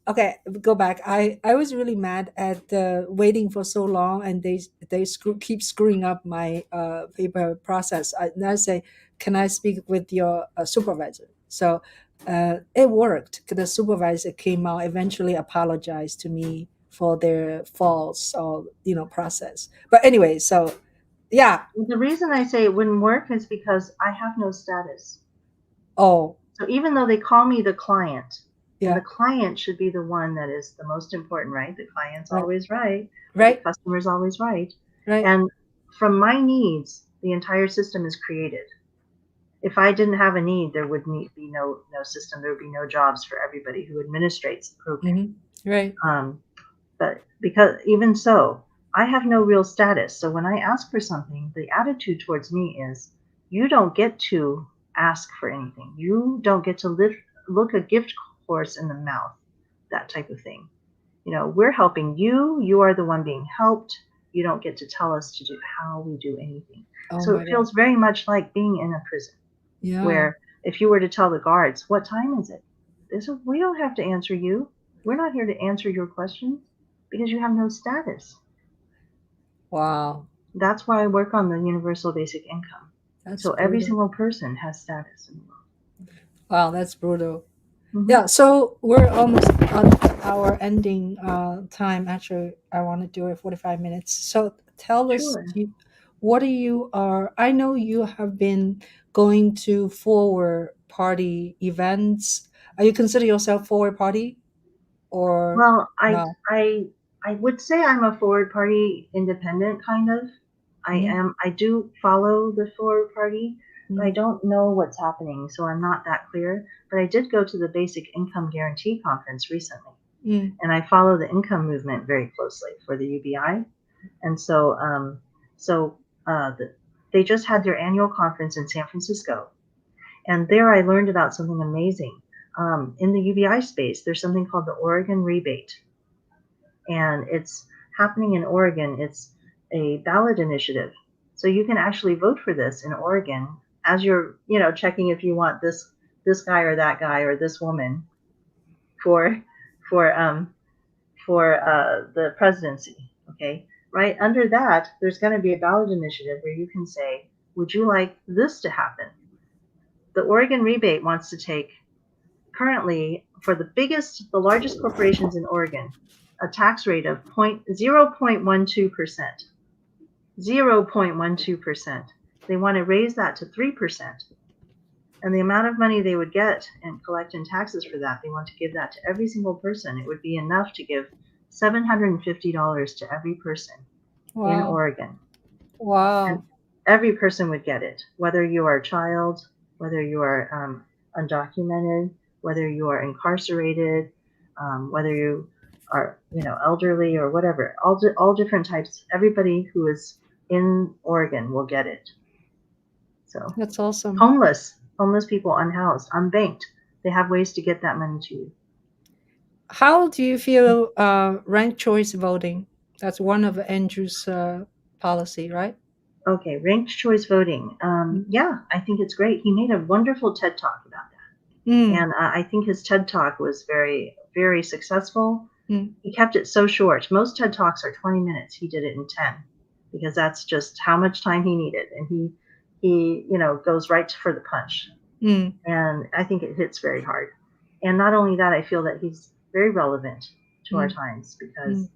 okay, go back. I was really mad at waiting for so long, and keep screwing up my paper process. And I say, "Can I speak with your supervisor?" So it worked. The supervisor came out, eventually apologized to me for their false or process. But anyway, so yeah. The reason I say it wouldn't work is because I have no status. Oh, So even though they call me the client, and the yeah. client should be the one that is the most important, right? The client's Right, always right, or the right, customer's always right. right. And from my needs, the entire system is created. If I didn't have a need, there would be no system. There would be no jobs for everybody who administrates the program. Right. Um, but because even so, I have no real status. So when I ask for something, the attitude towards me is, you don't get to ask for anything. You don't get to look a gift horse in the mouth, that type of thing. We're helping you. You are the one being helped. You don't get to tell us to do how we do anything. Oh So my it God. feels very much like being in a prison, Yeah. where if you were to tell the guards, "What time is it?" They said, "We don't have to answer you. We're not here to answer your questions because you have no status." Wow. That's why I work on the universal basic income. That's So every brutal. single person has status in the world. Wow, that's brutal. Mm-hmm. Yeah, so we're almost on our ending time. Actually, I want to do it 45 minutes. So tell us, Sure. what are you are I know you have been going to forward party events. Are you consider yourself forward party or Well, no? I would say I'm a forward party independent kind of. Hmm. I do follow the forward party, but I Hmm. don't know what's happening, so I'm not that clear. But I did go to the Basic Income Guarantee Conference recently, Mm. and I follow the income movement very closely for the UBI. And so they just had their annual conference in San Francisco, and there I learned about something amazing. In the UBI space, there's something called the Oregon Rebate, and it's happening in Oregon. It's a ballot initiative. So you can actually vote for this in Oregon as you're, checking if you want this guy or that guy or this woman for for um for the presidency. Okay, right under that, there's going to be a ballot initiative where you can say, would you like this to happen? The Oregon Rebate wants to take currently for the largest corporations in Oregon, a tax rate of 0.12%. 0.12%. They want to raise that to 3%. And the amount of money they would get and collect in taxes for that, they want to give that to every single person. It would be enough to give $750 to every person in Wow. Oregon. Wow. And every person would get it, whether you are a child, whether you are undocumented, whether you are incarcerated, whether you are, elderly or whatever. All different types. Everybody who is in Oregon will get it. So That's awesome. homeless people, unhoused, unbanked, they have ways to get that money to you. How do you feel ranked choice voting? That's one of Andrew's policy, right? Okay, ranked choice voting. Yeah, I think it's great. He made a wonderful TED Talk about that. Mm, And I think his TED Talk was very, very successful. mm, He kept it so short. Most TED Talks are 20 minutes. He did it in 10 because that's just how much time he needed. And he goes right for the punch. mm, And I think it hits very hard. And not only that, I feel that he's very relevant to our times because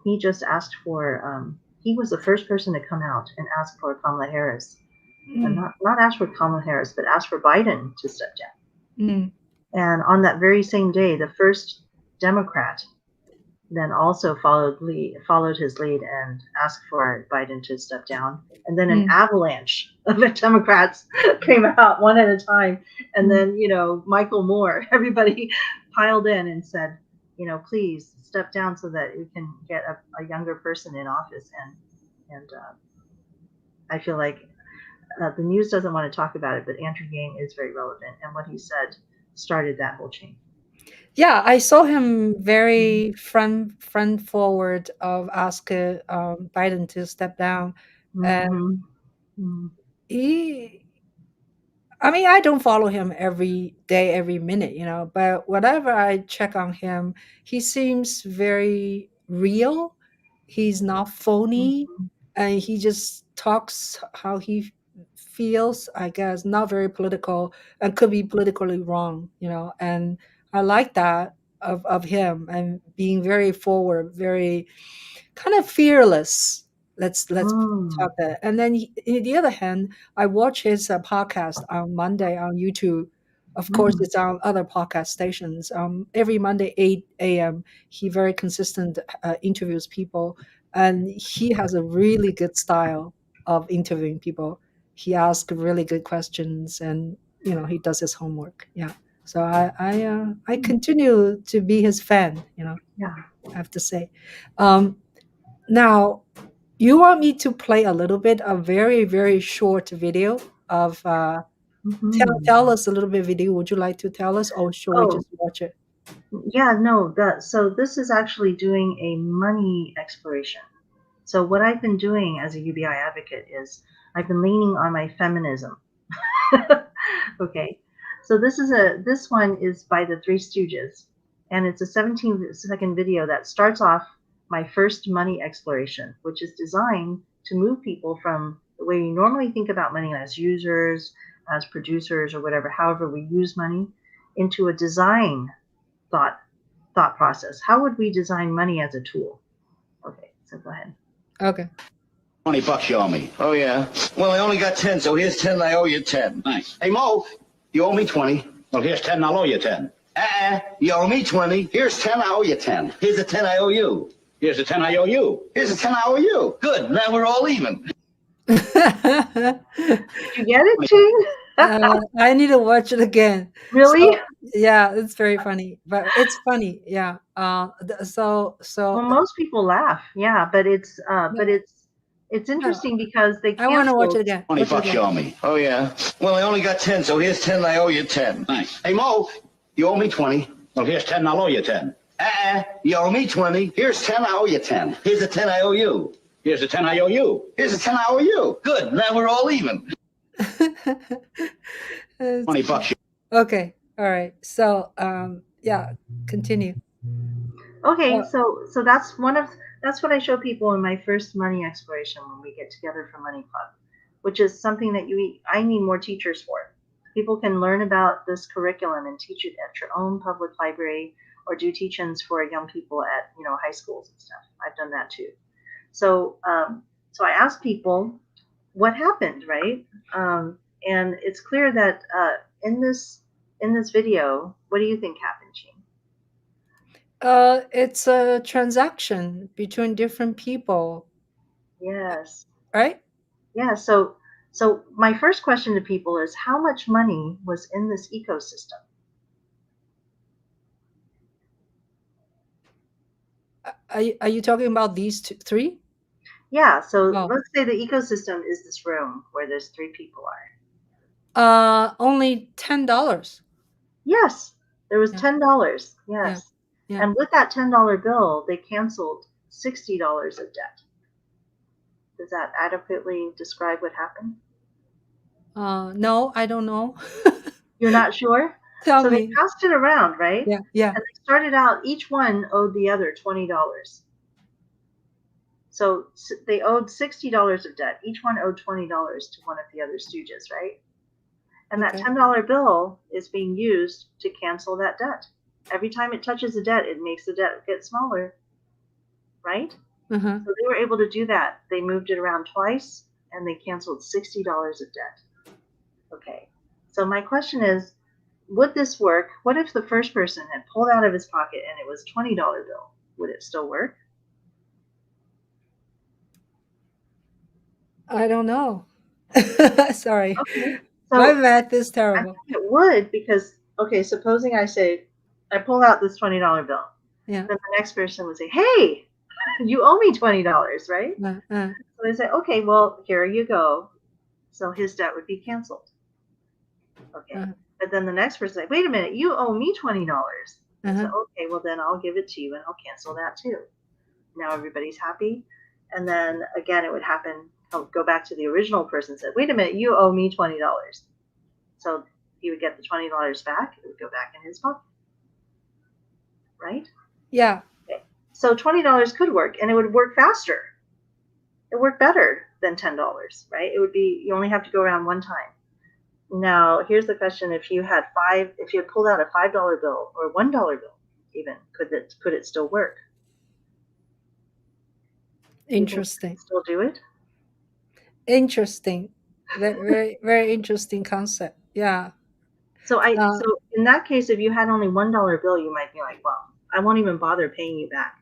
he just asked for, he was the first person to come out and ask for Kamala Harris. And not ask for Kamala Harris, but ask for Biden to step down. And on that very same day, the first Democrat then also followed his lead and asked for Biden to step down. And then an avalanche of the Democrats came out one at a time. And then, Michael Moore, everybody piled in and said, please step down so that we can get a younger person in office. And I feel like the news doesn't want to talk about it, but Andrew Yang is very relevant. And what he said started that whole chain. Yeah, I saw him very front forward of asking Biden to step down, and he. I mean, I don't follow him every day, every minute, but whatever I check on him, he seems very real. He's not phony, and he just talks how he feels, I guess, not very political and could be politically wrong, and I like that of him and being very forward, very kind of fearless. Let's talk that. And then on the other hand, I watch his podcast on Monday on YouTube. Of course, it's on other podcast stations. Every Monday 8 a.m. He very consistent interviews people, and he has a really good style of interviewing people. He asks really good questions, and he does his homework. Yeah. So I continue to be his fan. Yeah. I have to say. Now, you want me to play a little bit, a very, very short video of tell us a little bit video. Would you like to tell us, or should we Oh, just watch it? yeah, no, so this is actually doing a money exploration. So what I've been doing as a UBI advocate is I've been leaning on my feminism. Okay. So this one is by the Three Stooges, and it's a 17-second video that starts off my first money exploration, which is designed to move people from the way you normally think about money as users, as producers, or whatever, however we use money, into a design thought process. How would we design money as a tool? Okay, so go ahead. Okay. $20 you owe me. Oh, yeah? Well, I only got 10, so here's 10, I owe you 10. Nice. Hey, Mo, you owe me 20. Well, here's 10, I'll owe you 10. You owe me 20. Here's 10, I owe you 10. Here's the 10 I owe you. Here's the 10 I owe you. Here's the 10 I owe you. Good, now we're all even. Did you get it, Ching? I need to watch it again. Really? So, yeah, it's very funny, but it's funny. Yeah. So Well, most people laugh. Yeah, but it's interesting because they I want to watch it canceled. again. $20 you owe me. Oh, yeah? Well, I only got 10, so here's 10, I owe you 10. Nice. Hey, Mo, you owe me 20. Well, here's 10, I'll owe you 10. You owe me 20. Here's 10, I owe you 10. Here's the 10 I owe you. Here's the 10 I owe you. Here's the 10 I owe you. Good, now we're all even. $20. Okay. All right. So, yeah, continue. Okay, so that's what I show people in my first money exploration when we get together for Money Club, which is something that I need more teachers for. People can learn about this curriculum and teach it at your own public library or do teach-ins for young people at high schools and stuff. I've done that too. So I asked people what happened, right? And it's clear that in this video, what do you think happened, Ching? It's a transaction between different people, Yes. right? Yeah. So my first question to people is, how much money was in this ecosystem? Are you talking about these three? Yeah. So Oh, let's say the ecosystem is this room where there's 3 people are. only $10. Yes. There was Yeah, $10. yeah, Yes. yeah. And with that $10 bill, they canceled $60 of debt. Does that adequately describe what happened? No, I don't know. You're not sure? Tell So they me. passed it around, right? Yeah, yeah. And they started out, each one owed the other $20. So they owed $60 of debt. Each one owed $20 to one of the other stooges, right? And that Okay. $10 bill is being used to cancel that debt. Every time it touches a debt, it makes the debt get smaller, right? Uh-huh. So they were able to do that. They moved it around twice and they canceled $60 of debt. Okay. So my question is, would this work? What if the first person had pulled out of his pocket and it was $20 bill? Would it still work? I don't know. Sorry. Okay. My So math is I terrible. think it would because, okay, supposing I say, I pull out this $20 bill, Yeah. then the next person would say, hey, you owe me $20, right? Uh, So they say, okay, well, here you go. So his debt would be canceled. Okay. uh, But then the next person say, wait a minute, you owe me $20. I said, uh-huh. okay, well then I'll give it to you and I'll cancel that too. Now everybody's happy. And then again, it would happen. I'll go back to the original person and said, wait a minute, you owe me $20. So he would get the $20 back. It would go back in his pocket, right? Yeah. Okay. So $20 could work, and it would work faster. It worked better than $10, right? It would be, you only have to go around one time. Now, here's the question: if you had pulled out a $5 bill or $1 bill, even could it still work? Do you think you Interesting. could still do it? Interesting. Very, very interesting concept. Yeah. So Uh, in that case, if you had only $1 bill, you might be like, well, I won't even bother paying you back.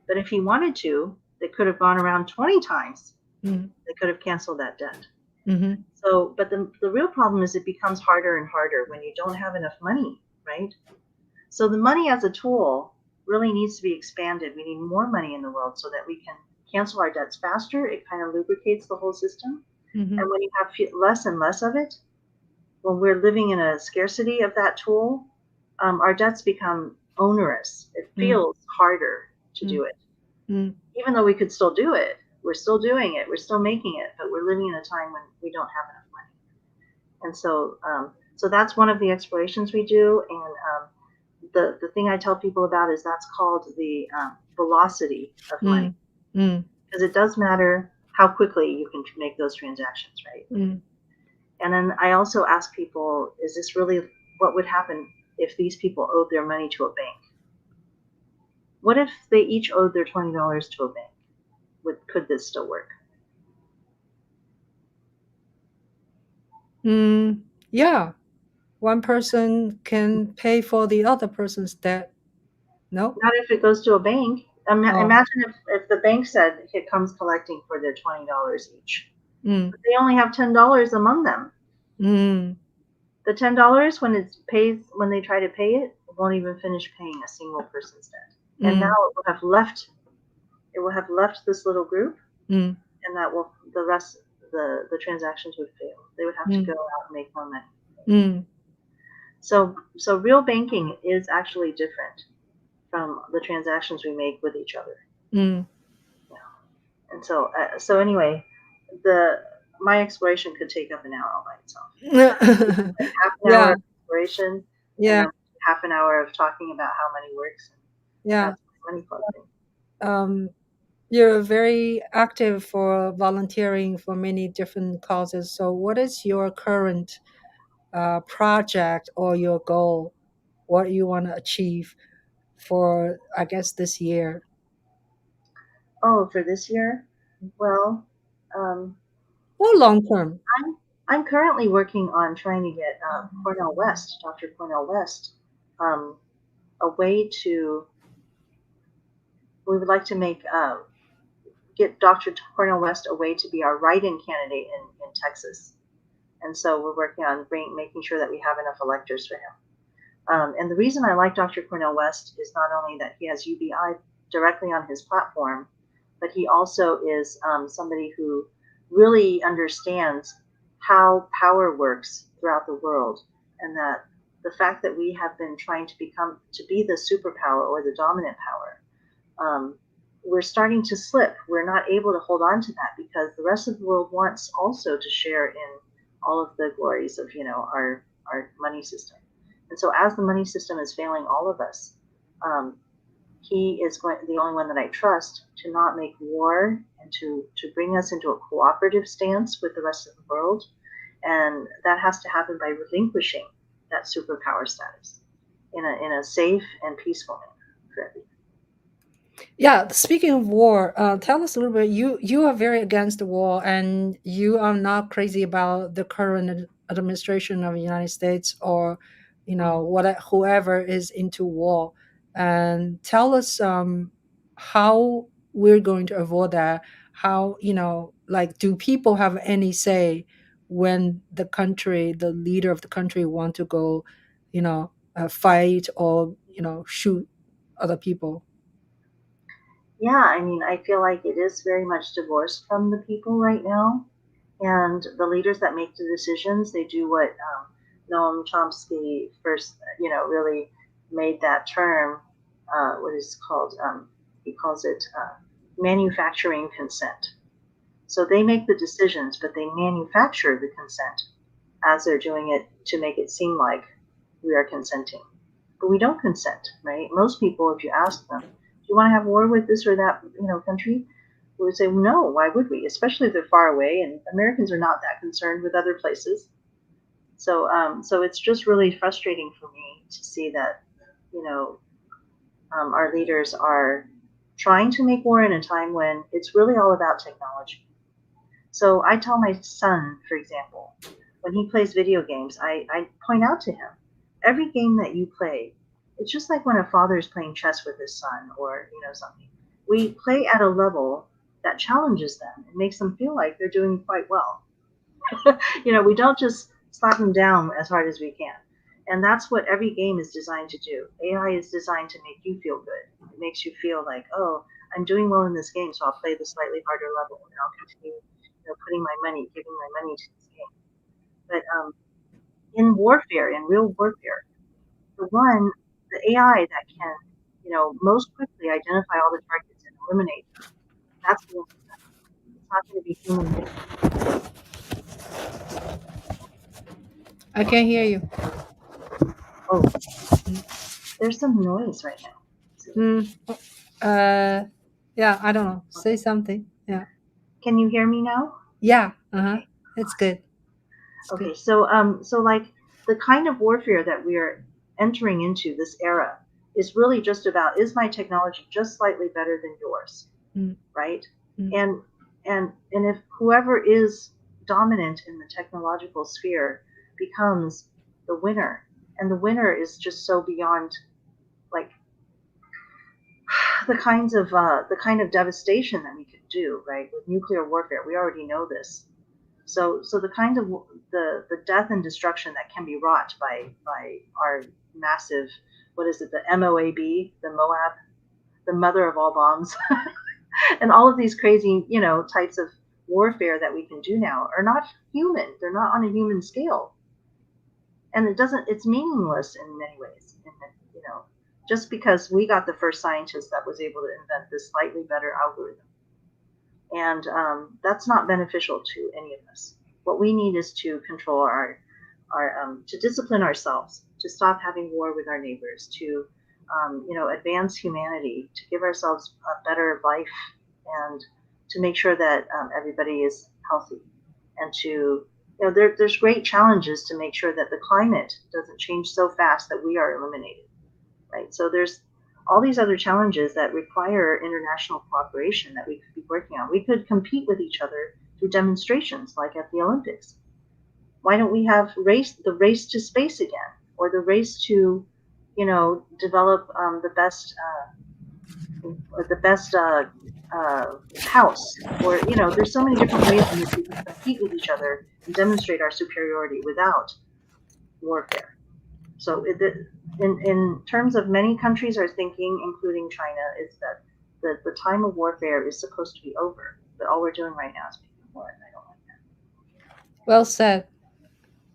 But if you wanted to, they could have gone around 20 times. mm, They could have canceled that debt. mm-hmm. So, but the real problem is it becomes harder and harder when you don't have enough money, right? So the money as a tool really needs to be expanded. We need more money in the world so that we can cancel our debts faster. It kind of lubricates the whole system. Mm-hmm. And when you have less and less of it, when we're living in a scarcity of that tool, our debts become onerous. It feels harder to do it. Mm. Even though we could still do it, we're still doing it, we're still making it, but we're living in a time when we don't have enough money. And so that's one of the explorations we do. And the thing I tell people about is that's called the velocity of money, Mm. because it does matter how quickly you can make those transactions, right? Mm. And then I also ask people, is this really what would happen if these people owed their money to a bank? What if they each owed their $20 to a bank? Could this still work? Mm. Yeah. One person can pay for the other person's debt. No? Not if it goes to a bank. Oh. Imagine if the bank said it comes collecting for their $20 each. Mm. But they only have $10 among them. Mm. The $10 when they try to pay it, it won't even finish paying a single person's debt. And now it will have left this little group, Mm. and that will the rest the transactions would fail. They would have to go out and make more money. Mm. So real banking is actually different from the transactions we make with each other. Mm. And so anyway, my exploration could take up an hour all by itself. Like half an hour Yeah. of exploration, and Yeah. then half an hour of talking about how money works. Yeah. That's my money club thing. You're very active for volunteering for many different causes. So, what is your current project or your goal? What you want to achieve for, I guess, this year? Oh, for this year? Well, um, Or long term? I'm currently working on trying to get Dr. Cornell West, a way to we would like to get Dr. Cornel West a way to be our write-in candidate in Texas. And so we're working on making sure that we have enough electors for him. And the reason I like Dr. Cornel West is not only that he has UBI directly on his platform, but he also is somebody who really understands how power works throughout the world, and that the fact that we have been trying to be the superpower or the dominant power, we're starting to slip. We're not able to hold on to that because the rest of the world wants also to share in all of the glories of our money system. And so as the money system is failing all of us, he is the only one that I trust to not make war and to bring us into a cooperative stance with the rest of the world. And that has to happen by relinquishing that superpower status in a safe and peaceful manner for everyone. Yeah, speaking of war, tell us a little bit. You are very against the war, and you are not crazy about the current administration of the United States, or whoever is into war. And tell us how we're going to avoid that. How like, do people have any say when the leader of the country, want to go, fight or shoot other people? Yeah, I mean, I feel like it is very much divorced from the people right now. And the leaders that make the decisions, they do what Noam Chomsky first, really made that term, what is called, he calls it manufacturing consent. So they make the decisions, but they manufacture the consent as they're doing it to make it seem like we are consenting. But we don't consent, right? Most people, if you ask them, do you want to have war with this or that, country? We would say, no, why would we? Especially if they're far away, and Americans are not that concerned with other places. So, so it's just really frustrating for me to see that, our leaders are trying to make war in a time when it's really all about technology. So I tell my son, for example, when he plays video games, I point out to him, every game that you play, it's just like when a father is playing chess with his son or, something. We play at a level that challenges them and makes them feel like they're doing quite well. We don't just slap them down as hard as we can. And that's what every game is designed to do. AI is designed to make you feel good. It makes you feel like, oh, I'm doing well in this game, so I'll play the slightly harder level and I'll continue giving my money to this game. But in warfare, in real warfare, the AI that can, most quickly identify all the targets and eliminate them, that's the one. It's not going to be human made. I can't hear you. Oh, there's some noise right now. Yeah, I don't know. Say something. Yeah. Can you hear me now? Yeah. Okay. It's good. Okay, so like the kind of warfare that we are entering into this era is really just about, is my technology just slightly better than yours, right? And if whoever is dominant in the technological sphere becomes the winner, and the winner is just so beyond, like, the kind of devastation that we could do, right? With nuclear warfare, we already know this. So the kind of the death and destruction that can be wrought by our massive, what is it, the MOAB, the Moab, the mother of all bombs, and all of these crazy, types of warfare that we can do now are not human. They're not on a human scale, and it's meaningless in many ways. Just because we got the first scientist that was able to invent this slightly better algorithm. And that's not beneficial to any of us. What we need is to control to discipline ourselves, to stop having war with our neighbors, to, advance humanity, to give ourselves a better life, and to make sure that everybody is healthy. And to, there's great challenges to make sure that the climate doesn't change so fast that we are eliminated, right? So there's all these other challenges that require international cooperation that we could be working on. We could compete with each other through demonstrations like at the Olympics. Why don't we have the race to space again, or the race to, develop the best, the best house, or there's so many different ways in which we can compete with each other and demonstrate our superiority without warfare. So in terms of many countries are thinking, including China, is that the time of warfare is supposed to be over. But all we're doing right now is making war, and I don't like that. Well said.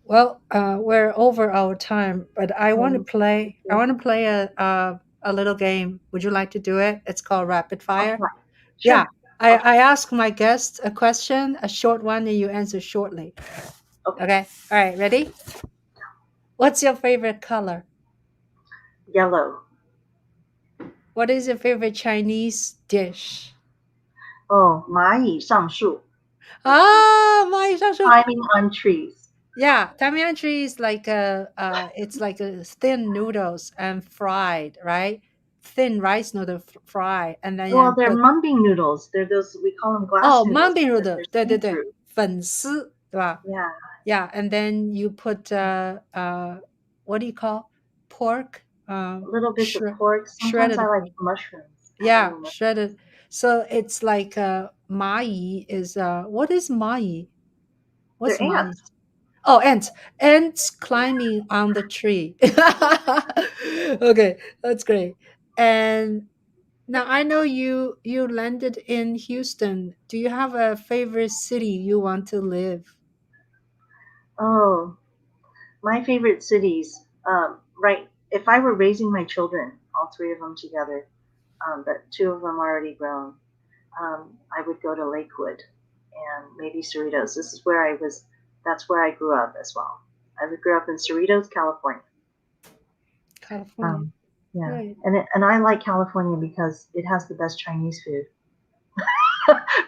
Well, we're over our time, but I want to play. I want to play a little game. Would you like to do it? It's called Rapid Fire. Okay. Yeah, Sure. I ask my guest a question, a short one, and you answer shortly. Okay. All right. Ready? What's your favorite color? Yellow. What is your favorite Chinese dish? Oh, 蚂蚁上树. Ah, my Climbing on trees. Yeah, Tamian tree is like it's like a thin noodles and fried, right? Thin rice noodle fry, and then Well, they're mumbing noodles. They're those, we call them glass noodles. mumbing noodle, because 对 they're 对对， see-through. 粉丝，对吧？ Yeah. Yeah, and then you put what do you call pork? Little bits of pork. Sometimes shredded I like pork. mushrooms. Yeah, shredded. So it's like mai is what is mai? What's They're mai? ants. Oh, ants. Ants climbing on the tree. Okay, that's great. And now I know you landed in Houston. Do you have a favorite city you want to live? Oh, my favorite cities. Right. If I were raising my children, all three of them together, but two of them already grown, I would go to Lakewood and maybe Cerritos. This is where I was. That's where I grew up as well. I grew up in Cerritos, California. California. Yeah, Right. and I like California because it has the best Chinese food.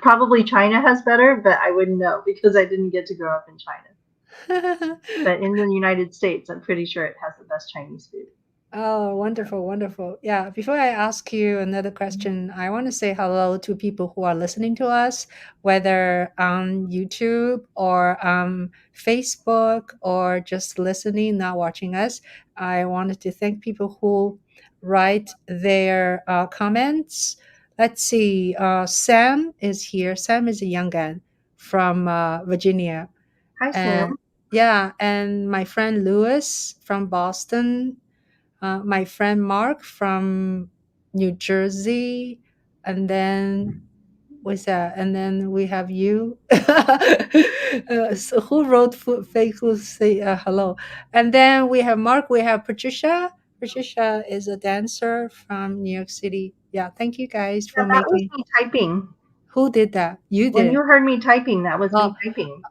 Probably China has better, but I wouldn't know because I didn't get to grow up in China. But in the United States, I'm pretty sure it has the best Chinese food. Oh, wonderful, wonderful. Yeah, before I ask you another question, I want to say hello to people who are listening to us, whether on YouTube or Facebook or just listening, not watching us. I wanted to thank people who write their comments. Let's see, Sam is here. Sam is a young guy from Virginia. Hi, Sam. Yeah, and my friend Lewis from Boston. My friend Mark from New Jersey, and then what's that? And then we have you. So who wrote Faye Ku say hello? And then we have Mark. We have Patricia. Patricia is a dancer from New York City. Yeah, thank you guys for That was making. me typing. Who did that? You When did. you heard me typing, that was me typing.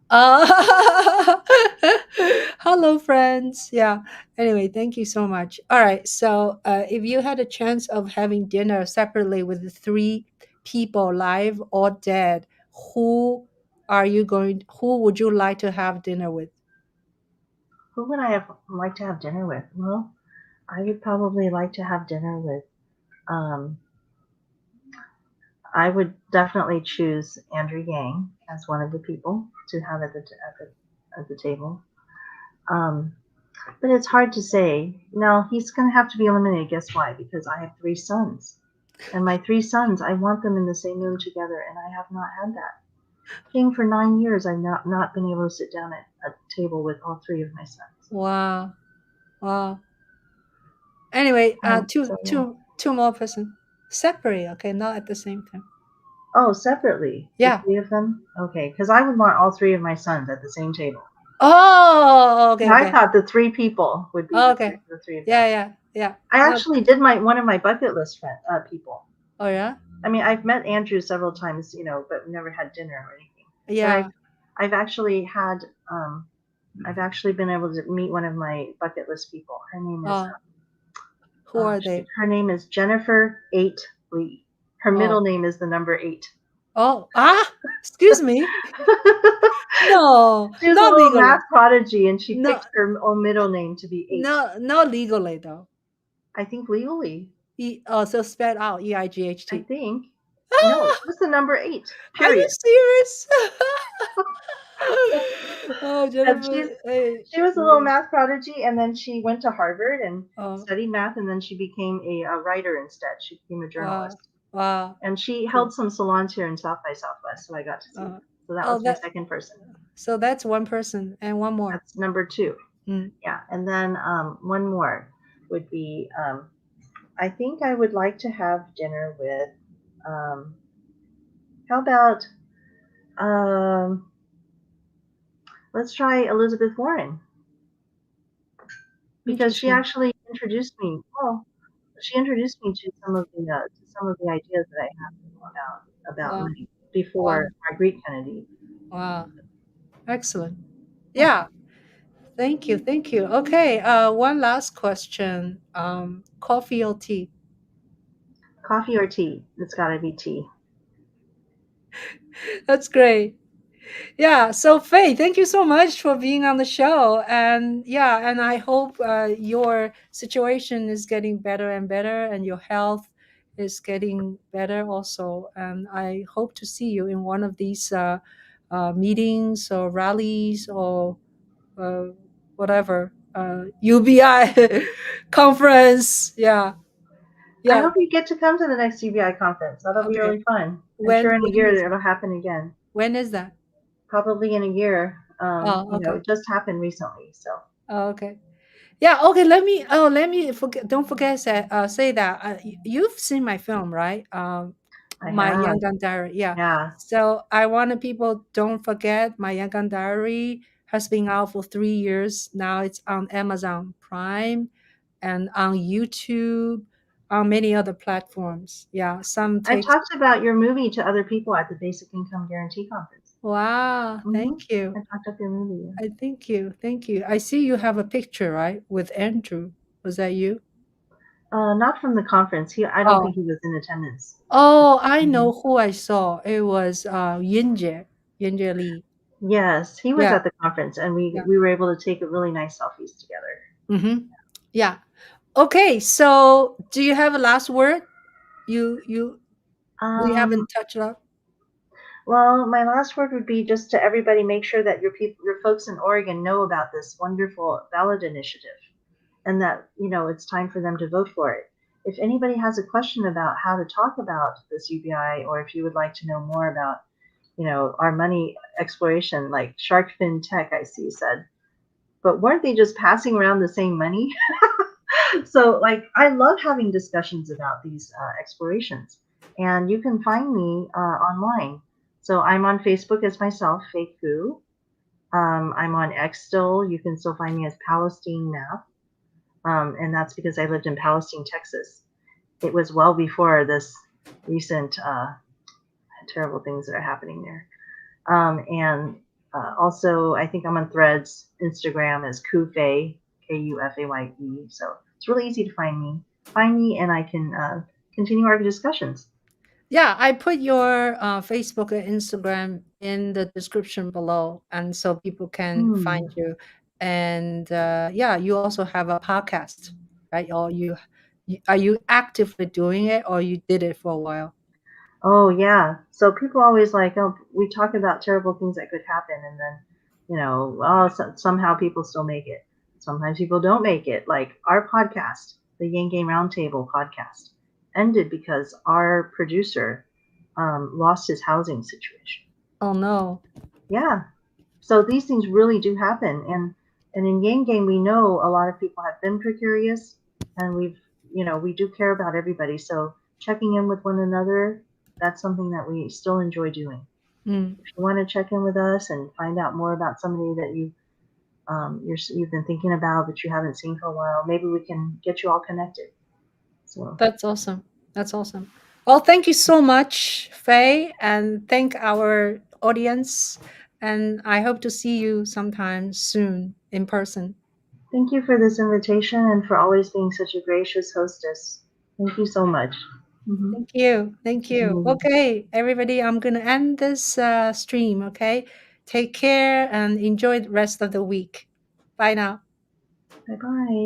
Hello, friends. Yeah. Anyway, thank you so much. All right. So, if you had a chance of having dinner separately with the three people, live or dead, who would you like to have dinner with? Who would I like to have dinner with? Well, I would probably like to have dinner with. I would definitely choose Andrew Yang as one of the people to have at the table. But it's hard to say. Now he's going to have to be eliminated. Guess why? Because I have three sons, and my three sons, I want them in the same room together, and I have not had that. Being for 9 years, I've not been able to sit down at a table with all three of my sons. Wow. Wow. Anyway, two more person separate. Okay, not at the same time. Oh, separately. Yeah. The three of them. Okay, because I would want all three of my sons at the same table. Oh, okay. I thought the three people would be the three of them. Yeah. I actually did one of my bucket list people. Oh yeah. I mean, I've met Andrew several times, but never had dinner or anything. Yeah. But I've actually had. I've actually been able to meet one of my bucket list people. Her name is. Who are they? Her name is Jennifer 8 Lee. Her middle name is the number 8. Oh, excuse me. No, she was not a little legally. math prodigy, and she picked her own middle name to be 8. No, not legally though. I think legally. So spelled out EIGHT. I think. No, it's the number 8. Period. Are you serious? Oh, Jennifer. She was a little math prodigy, and then she went to Harvard and studied math, and then she became a writer instead. She became a journalist. Wow. And she held some salons here in South by Southwest, so I got to see. Uh, So that oh, was my that second person. so that's one person and one more. That's number 2. Mm. Yeah, and then one more would be I think I would like to have dinner with how about let's try Elizabeth Warren, because she Interesting. actually introduced me. Well, she introduced me to some of the ideas that I have about Wow. money before Wow. Marguerite Kennedy. Wow. Excellent. Yeah. Yeah. Thank you. Thank you. Okay. One last question. Coffee or tea? Coffee or tea? It's got to be tea. That's great. Yeah. So Faye, thank you so much for being on the show. And yeah, and I hope your situation is getting better and better, and your health is getting better also. And I hope to see you in one of these meetings or rallies or uh, whatever UBI conference. Yeah. I Yeah. hope you get to come to the next UBI conference. That'll be Okay. really fun. I'm When sure in a when year is it'll happen again. when is that? Probably in a year. Oh, okay. It just happened recently, so Oh, okay. Yeah, okay. Let me forget. Don't forget say that you've seen my film, right? I My have. Young Gun Diary. Yeah. Yeah. So I wanted people don't forget my Young Gun Diary has been out for 3 years now. It's on Amazon Prime and on YouTube, on many other platforms. Yeah, some I takes. talked about your movie to other people at the Basic Income Guarantee Conference. Wow, Mm-hmm. thank you. I talked up your movie. I thank you, thank you. I see you have a picture, right, with Andrew. Was that you? Not from the conference. I don't Oh, think he was in attendance. oh, I Mhm. know who I saw. It was Yinjie Li. Yes, he was Yeah, at the conference, and we yeah. we were able to take really nice selfies together. Mm-hmm. Yeah. Okay, so do you have a last word? You we Um, haven't touched up. well, my last word would be just to everybody: make sure that your folks in Oregon know about this wonderful ballot initiative, and that it's time for them to vote for it. If anybody has a question about how to talk about this UBI, or if you would like to know more about our money exploration, like shark fin tech, I see said, but weren't they just passing around the same money? So, like, I love having discussions about these explorations, and you can find me online. So I'm on Facebook as myself, Faye Ku. I'm on X still. You can still find me as Palestine Map, and that's because I lived in Palestine, Texas. It was well before this recent terrible things that are happening there. And also, I think I'm on Threads. Instagram is Kufay, Kufay. So it's really easy to find me. Find me, and I can continue our discussions. Yeah, I put your Facebook and Instagram in the description below, and so people can find you. And yeah, you also have a podcast, right? Or are you actively doing it, or you did it for a while? Oh yeah. So people always like, oh, we talk about terrible things that could happen, and then, somehow people still make it. Sometimes people don't make it. Like our podcast, the Yang Game Roundtable podcast, ended because our producer lost his housing situation. Oh no. Yeah. So these things really do happen, and in Yang Game we know a lot of people have been precarious, and we do care about everybody. So checking in with one another, that's something that we still enjoy doing. Mm. If you want to check in with us and find out more about somebody that you've been thinking about but you haven't seen for a while, maybe we can get you all connected. So That's awesome. That's awesome. Well, thank you so much, Faye, and thank our audience. And I hope to see you sometime soon in person. thank you for this invitation and for always being such a gracious hostess. Thank you so much. Mhm. Thank you. Thank you. Mhm. Okay, everybody, I'm going to end this stream. Okay. Take care and enjoy the rest of the week. Bye now. Bye bye.